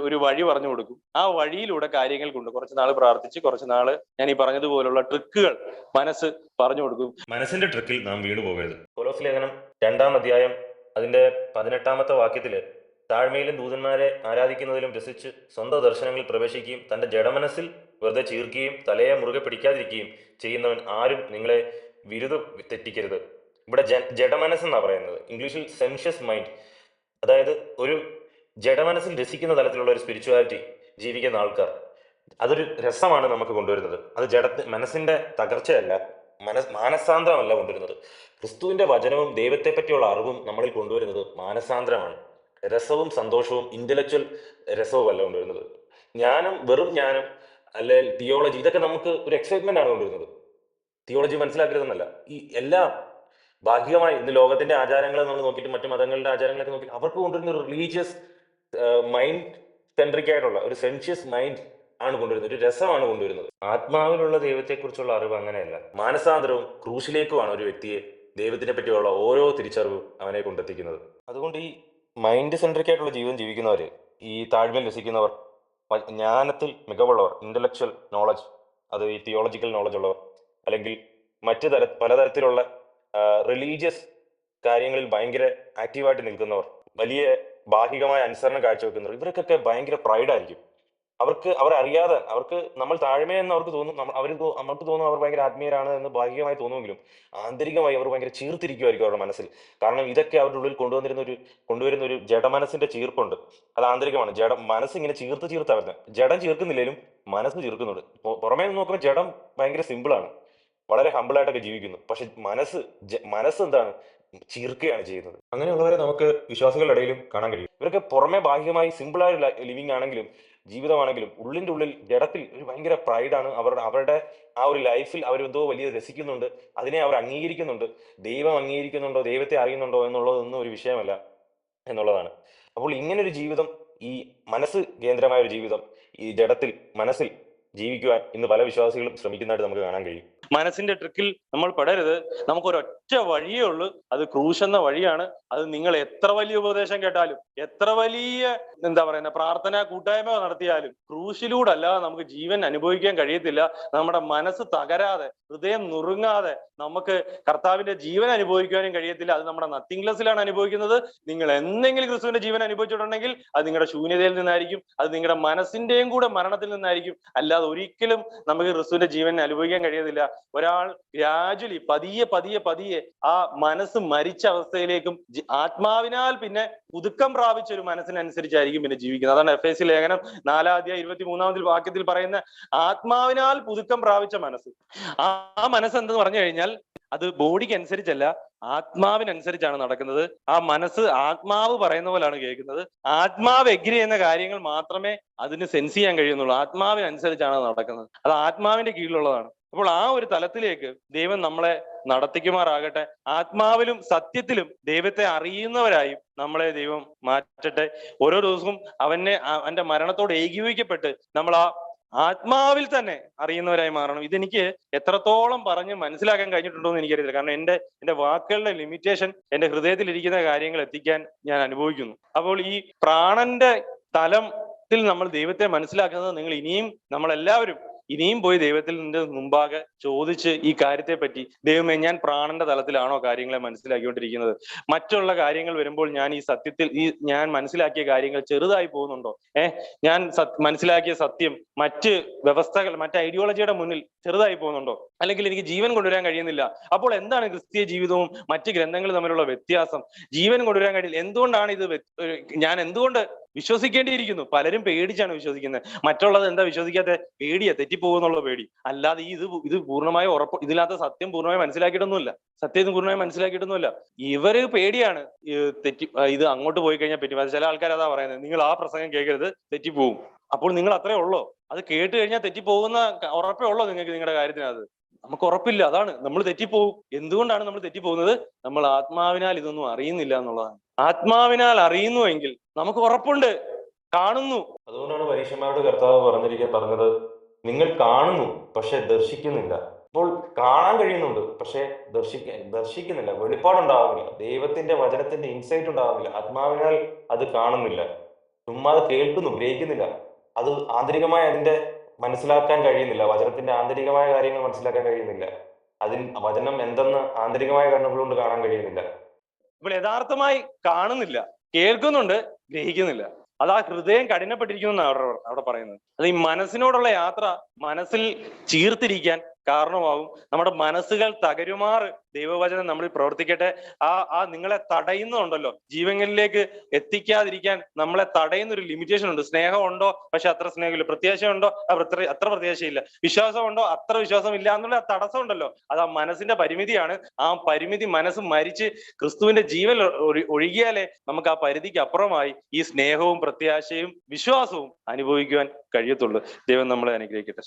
A: ഒരു വഴി പറഞ്ഞു കൊടുക്കും. ആ വഴിയിലൂടെ കാര്യങ്ങൾ കൊണ്ട് കുറച്ച് നാൾ പ്രാർത്ഥിച്ച് കുറച്ച് നാള് ഞാൻ ഈ പറഞ്ഞതുപോലുള്ള ട്രിക്കുകൾ മനസ്സ് പറഞ്ഞു കൊടുക്കും.
B: മനസ്സിന്റെ ട്രിക്കിൽ നാം വീണു പോകരുത്. പൗലോസ് ലേഖനം 2-ാം അധ്യായം അതിന്റെ 18-ാമത്തെ വാക്യത്തില് താഴ്മയിലും ദൂതന്മാരെ ആരാധിക്കുന്നതിലും രസിച്ച് സ്വന്തം ദർശനങ്ങളിൽ പ്രവേശിക്കുകയും തന്റെ ജഡമനസ്സിൽ വെറുതെ ചീർക്കുകയും തലയെ മുറുകെ പിടിക്കാതിരിക്കുകയും ചെയ്യുന്നവൻ ആരും നിങ്ങളെ വിരുദ തെറ്റിക്കരുത്. ഇവിടെ ജഡമനസ്സെന്നാണ് പറയുന്നത്, ഇംഗ്ലീഷിൽ സെൻഷ്യസ് മൈൻഡ്. അതായത് ഒരു ജഡമനസ്സിൽ രസിക്കുന്ന തലത്തിലുള്ള ഒരു സ്പിരിച്വാലിറ്റി ജീവിക്കുന്ന ആൾക്കാർ, അതൊരു രസമാണ് നമുക്ക് കൊണ്ടുവരുന്നത്. അത് മനസ്സിന്റെ തകർച്ചയല്ല, മാനസാന്തരമല്ല കൊണ്ടുവരുന്നത്. ക്രിസ്തുവിന്റെ വചനവും ദൈവത്തെ പറ്റിയുള്ള അറിവും നമ്മളിൽ കൊണ്ടുവരുന്നത് മാനസാന്തരമാണ്. രസവും സന്തോഷവും ഇന്റലക്ച്വൽ രസവും അല്ല കൊണ്ടുവരുന്നത്. വെറും ജ്ഞാനം അല്ലെങ്കിൽ തിയോളജി, ഇതൊക്കെ നമുക്ക് ഒരു എക്സൈറ്റ്മെന്റ് ആണ് കൊണ്ടുവരുന്നത്. തിയോളജി മനസ്സിലാക്കരുതെന്നല്ല, ഈ എല്ലാം ഭാഗികമായി ഇന്ന് ലോകത്തിന്റെ ആചാരങ്ങൾ നമ്മൾ നോക്കിയിട്ട് മറ്റു മതങ്ങളുടെ ആചാരങ്ങളൊക്കെ നോക്കിയിട്ട് അവർക്ക് കൊണ്ടുവരുന്ന ഒരു റിലീജിയസ് മൈൻഡ് സെൻട്രിക് ആയിട്ടുള്ള ഒരു സെൻഷ്യസ് മൈൻഡ് ആണ് കൊണ്ടുവരുന്നത്, ഒരു രസമാണ് കൊണ്ടുവരുന്നത്. ആത്മാവിലുള്ള ദൈവത്തെക്കുറിച്ചുള്ള അറിവ് അങ്ങനെയല്ല. മാനസാന്തരവും ക്രൂശിലേക്കുമാണ് ഒരു വ്യക്തിയെ ദൈവത്തിനെ പറ്റിയുള്ള ഓരോ തിരിച്ചറിവും അവനെ കൊണ്ടെത്തിക്കുന്നത്. അതുകൊണ്ട് ഈ മൈൻഡ് സെൻട്രിക് ആയിട്ടുള്ള ജീവിതം ജീവിക്കുന്നവര്, ഈ താഴ്മയിൽ രസിക്കുന്നവർ, ജ്ഞാനത്തിൽ മികവുള്ളവർ, ഇന്റലക്ച്വൽ നോളജ്, അത് ഈ തിയോളജിക്കൽ നോളജ് ഉള്ളവർ, അല്ലെങ്കിൽ പലതരത്തിലുള്ള റിലീജിയസ് കാര്യങ്ങളിൽ ഭയങ്കര ആക്റ്റീവായിട്ട് നിൽക്കുന്നവർ, വലിയ ഭാഗികമായ അനുസരണം കാഴ്ചവെക്കുന്നവർ, ഇവർക്കൊക്കെ ഭയങ്കര പ്രൈഡായിരിക്കും. അവരറിയാതെ നമ്മൾ താഴ്മയെന്ന് അവർക്ക് തോന്നും, നമുക്ക് തോന്നും അവർ ഭയങ്കര ആത്മീയരാണ് എന്ന് ഭാഗികമായി തോന്നുമെങ്കിലും ആന്തരികമായി അവർ ഭയങ്കര ചീർത്തിരിക്കുമായിരിക്കും അവരുടെ മനസ്സിൽ. കാരണം ഇതൊക്കെ അവരുടെ ഉള്ളിൽ കൊണ്ടുവരുന്ന ഒരു ജഡമനസ്സിന്റെ ചീർപ്പുണ്ട്, അത് ആന്തരികമാണ്. മനസ്സ് ഇങ്ങനെ ചീർത്താ വരുന്നത്. ജഡം ചീർക്കുന്നില്ലേലും മനസ്സ് ചീർക്കുന്നുണ്ട്. പുറമേ നിന്ന് നോക്കുമ്പോൾ ജഡം ഭയങ്കര സിമ്പിളാണ്, വളരെ ഹമ്പിളായിട്ടൊക്കെ ജീവിക്കുന്നു. പക്ഷെ മനസ്സ് എന്താണ്, ചീർക്കുകയാണ് ചെയ്യുന്നത്. അങ്ങനെയുള്ളവരെ നമുക്ക് വിശ്വാസികളുടെ ഇടയിലും കാണാൻ കഴിയും. ഇവർക്ക് പുറമെ ഭാഗികമായി സിമ്പിളായ ലിവിങ് ആണെങ്കിലും ജീവിതമാണെങ്കിലും ഉള്ളിന്റെ ഉള്ളിൽ ജഡത്തിൽ ഒരു ഭയങ്കര പ്രൈഡാണ്. അവരുടെ ആ ഒരു ലൈഫിൽ അവരെന്തോ വലിയ രസിക്കുന്നുണ്ട്, അതിനെ അവർ അംഗീകരിക്കുന്നുണ്ട്. ദൈവം അംഗീകരിക്കുന്നുണ്ടോ, ദൈവത്തെ അറിയുന്നുണ്ടോ എന്നുള്ളതൊന്നും ഒരു വിഷയമല്ല എന്നുള്ളതാണ്. അപ്പോൾ ഇങ്ങനൊരു ജീവിതം, ഈ മനസ്സ് കേന്ദ്രമായ ഒരു ജീവിതം, ഈ ജഡത്തിൽ മനസ്സിൽ ജീവിക്കുവാൻ ഇന്ന് പല വിശ്വാസികളും ശ്രമിക്കുന്നതായിട്ട് നമുക്ക് കാണാൻ കഴിയും.
A: മനസ്സിന്റെ ട്രിക്കിൽ നമ്മൾ പെടരുത്. നമുക്കൊരൊറ്റ വഴിയേ ഉള്ളൂ, അത് ക്രൂശ് എന്ന വഴിയാണ്. അത് നിങ്ങൾ എത്ര വലിയ ഉപദേശം കേട്ടാലും, എത്ര വലിയ പ്രാർത്ഥനാ കൂട്ടായ്മ നടത്തിയാലും ക്രൂശിലൂടെ അല്ലാതെ നമുക്ക് ജീവൻ അനുഭവിക്കാൻ കഴിയത്തില്ല. നമ്മുടെ മനസ്സ് തകരാതെ, ഹൃദയം നുറുങ്ങാതെ നമുക്ക് കർത്താവിന്റെ ജീവൻ അനുഭവിക്കാനും കഴിയത്തില്ല. അത് നമ്മുടെ നത്തിങ്ലെസ്സിലാണ് അനുഭവിക്കുന്നത്. നിങ്ങൾ എന്തെങ്കിലും ക്രിസ്തുവിന്റെ ജീവൻ അനുഭവിച്ചിട്ടുണ്ടെങ്കിൽ അത് നിങ്ങളുടെ ശൂന്യതയിൽ നിന്നായിരിക്കും, അത് നിങ്ങളുടെ മനസ്സിന്റെയും കൂടെ മരണത്തിൽ നിന്നായിരിക്കും. അല്ലാതെ ഒരിക്കലും നമുക്ക് ക്രിസ്തുവിന്റെ ജീവൻ അനുഭവിക്കാൻ കഴിയത്തില്ല. ഒരാൾ ഗ്രാജുവലി പതിയെ ആ മനസ്സ് മരിച്ച അവസ്ഥയിലേക്കും ആത്മാവിനാൽ പിന്നെ പുതുക്കം പ്രാപിച്ച ഒരു മനസ്സിനനുസരിച്ചായിരിക്കും പിന്നെ ജീവിക്കുന്നത്. അതാണ് എഫേസ്യ ലേഖനം 4-ാം അധ്യായം 23-ാമത്തെ വാക്യത്തിൽ പറയുന്ന ആത്മാവിനാൽ പുതുക്കം പ്രാപിച്ച മനസ്സ്. ആ മനസ്സ് എന്തെന്ന് പറഞ്ഞു കഴിഞ്ഞാൽ അത് ബോഡിക്ക് അനുസരിച്ചല്ല, ആത്മാവിനനുസരിച്ചാണ് നടക്കുന്നത്. ആ മനസ്സ് ആത്മാവ് പറയുന്ന പോലാണ് കേൾക്കുന്നത്. ആത്മാവ് എഗ്രി ചെയ്യുന്ന കാര്യങ്ങൾ മാത്രമേ അതിന് സെൻസ് ചെയ്യാൻ കഴിയുന്നുള്ളൂ. ആത്മാവിനനുസരിച്ചാണ് നടക്കുന്നത്, അത് ആത്മാവിന്റെ കീഴിലുള്ളതാണ്. അപ്പോൾ ആ ഒരു തലത്തിലേക്ക് ദൈവം നമ്മളെ നടത്തിക്കുമാറാകട്ടെ. ആത്മാവിലും സത്യത്തിലും ദൈവത്തെ അറിയുന്നവരായും നമ്മളെ ദൈവം മാറ്റട്ടെ. ഓരോ ദിവസവും അവന്റെ മരണത്തോട് ഏകീഭവിക്കപ്പെട്ട് നമ്മൾ ആ ആത്മാവിൽ തന്നെ അറിയുന്നവരായി മാറണം. ഇതെനിക്ക് എത്രത്തോളം പറഞ്ഞ് മനസ്സിലാക്കാൻ കഴിഞ്ഞിട്ടുണ്ടോ എന്ന് എനിക്കറിയില്ല. കാരണം എന്റെ വാക്കുകളുടെ ലിമിറ്റേഷൻ എന്റെ ഹൃദയത്തിൽ ഇരിക്കുന്ന കാര്യങ്ങൾ എത്തിക്കാൻ ഞാൻ അനുഭവിക്കുന്നു. അപ്പോൾ ഈ പ്രാണന്റെ തലത്തിൽ നമ്മൾ ദൈവത്തെ മനസ്സിലാക്കുന്നത് നിങ്ങൾ നമ്മളെല്ലാവരും ഇനിയും പോയി ദൈവത്തിന്റെ മുമ്പാകെ ചോദിച്ച് ഈ കാര്യത്തെ പറ്റി, ദൈവമേ ഞാൻ പ്രാണന്റെ തലത്തിലാണോ കാര്യങ്ങളെ മനസ്സിലാക്കിക്കൊണ്ടിരിക്കുന്നത്? മറ്റുള്ള കാര്യങ്ങൾ വരുമ്പോൾ ഞാൻ ഈ സത്യത്തിൽ ഞാൻ മനസ്സിലാക്കിയ കാര്യങ്ങൾ ചെറുതായി പോകുന്നുണ്ടോ? ഞാൻ മനസ്സിലാക്കിയ സത്യം മറ്റ് വ്യവസ്ഥകൾ, മറ്റ് ഐഡിയോളജിയുടെ മുന്നിൽ ചെറുതായി പോകുന്നുണ്ടോ? അല്ലെങ്കിൽ എനിക്ക് ജീവൻ കൊണ്ടുവരാൻ കഴിയുന്നില്ല. അപ്പോൾ എന്താണ് ക്രിസ്തീയ ജീവിതവും മറ്റ് ഗ്രന്ഥങ്ങളും തമ്മിലുള്ള വ്യത്യാസം? ജീവൻ കൊണ്ടുവരാൻ കഴിയില്ല. എന്തുകൊണ്ടാണ് ഞാൻ എന്തുകൊണ്ട് വിശ്വസിക്കേണ്ടിയിരിക്കുന്നു? പലരും പേടിച്ചാണ് വിശ്വസിക്കുന്നത്. മറ്റുള്ളത് എന്താ വിശ്വസിക്കാത്ത? പേടിയാ, തെറ്റിപ്പോകുന്നുള്ള പേടി. അല്ലാതെ ഇത് പൂർണ്ണമായി ഇതിനകത്ത് സത്യം പൂർണ്ണമായി മനസ്സിലാക്കിയിട്ടൊന്നുമില്ല. സത്യം പൂർണ്ണമായി മനസ്സിലാക്കിയിട്ടൊന്നുമില്ല. ഇവര് പേടിയാണ് ഇത് അങ്ങോട്ട് പോയി കഴിഞ്ഞാൽ പറ്റും. ചില ആൾക്കാർ അതാ പറയുന്നത്, നിങ്ങൾ ആ പ്രസംഗം കേൾക്കരുത്, തെറ്റിപ്പോവും. അപ്പോൾ നിങ്ങൾ അത്രേ ഉള്ളോ? അത് കേട്ട് കഴിഞ്ഞാൽ തെറ്റിപ്പോകുന്ന ഉറപ്പേ ഉള്ളോ നിങ്ങൾക്ക് നിങ്ങളുടെ കാര്യത്തിനകത്ത്? നമുക്ക് ഉറപ്പില്ല. അതാണ് നമ്മൾ തെറ്റിപ്പോവും. എന്തുകൊണ്ടാണ് നമ്മൾ തെറ്റിപ്പോകുന്നത്? നമ്മൾ ആത്മാവിനാൽ ഇതൊന്നും അറിയുന്നില്ല എന്നുള്ളതാണ്. ആത്മാവിനാൽ അറിയുന്നുവെങ്കിൽ നമുക്ക് ഉറപ്പുണ്ട്, കാണുന്നു.
B: അതുകൊണ്ടാണ് പരീക്ഷന്മാരോട് കർത്താവ് പറഞ്ഞത്, നിങ്ങൾ കാണുന്നു പക്ഷെ ദർശിക്കുന്നില്ല. അപ്പോൾ കാണാൻ കഴിയുന്നുണ്ട് പക്ഷെ ദർശിക്കുന്നില്ല, വെളിപ്പാടുണ്ടാവുന്നില്ല, ദൈവത്തിന്റെ വചനത്തിന്റെ ഇൻസൈറ്റ് ഉണ്ടാവുന്നില്ല, ആത്മാവിനാൽ അത് കാണുന്നില്ല, ചുമ്മാ അത് കേൾക്കുന്നു, ഗ്രഹിക്കുന്നില്ല, അത് ആന്തരികമായി അതിന്റെ മനസ്സിലാക്കാൻ കഴിയുന്നില്ല, വചനത്തിന്റെ ആന്തരികമായ കാര്യങ്ങൾ മനസ്സിലാക്കാൻ കഴിയുന്നില്ല, വചനം എന്തെന്ന് ആന്തരികമായ കണ്ണുകൾ കൊണ്ട് കാണാൻ കഴിയുന്നില്ല.
A: ഇപ്പോൾ യഥാർത്ഥമായി കാണുന്നില്ല, കേൾക്കുന്നുണ്ട്, ഗ്രഹിക്കുന്നില്ല. അത് ആ ഹൃദയം കഠിനപ്പെട്ടിരിക്കുന്നു അവിടെ പറയുന്നത്. അത് ഈ മനസ്സിനോടുള്ള യാത്ര മനസ്സിൽ ചീർത്തിരിക്കാൻ കാരണമാവും. നമ്മുടെ മനസ്സുകൾ തകരുമാറ് ദൈവവചനം നമ്മളിൽ പ്രവർത്തിക്കട്ടെ. ആ നിങ്ങളെ തടയുന്നുണ്ടല്ലോ, ജീവങ്ങളിലേക്ക് എത്തിക്കാതിരിക്കാൻ നമ്മളെ തടയുന്ന ഒരു ലിമിറ്റേഷൻ ഉണ്ട്. സ്നേഹം ഉണ്ടോ? പക്ഷെ അത്ര സ്നേഹമില്ല. പ്രത്യാശ ഉണ്ടോ? അത്ര പ്രത്യാശയില്ല. വിശ്വാസം ഉണ്ടോ? അത്ര വിശ്വാസം ഇല്ല എന്നുള്ള തടസ്സം ഉണ്ടല്ലോ. അത് ആ മനസ്സിന്റെ പരിമിതിയാണ്. ആ പരിമിതി മനസ്സ് മരിച്ച് ക്രിസ്തുവിന്റെ ജീവൻ ഒഴുകിയാലേ നമുക്ക് ആ പരിധിക്ക് അപ്പുറമായി ഈ സ്നേഹവും പ്രത്യാശയും വിശ്വാസവും അനുഭവിക്കുവാൻ കഴിയത്തുള്ളൂ. ദൈവം നമ്മളെ അനുഗ്രഹിക്കട്ടെ.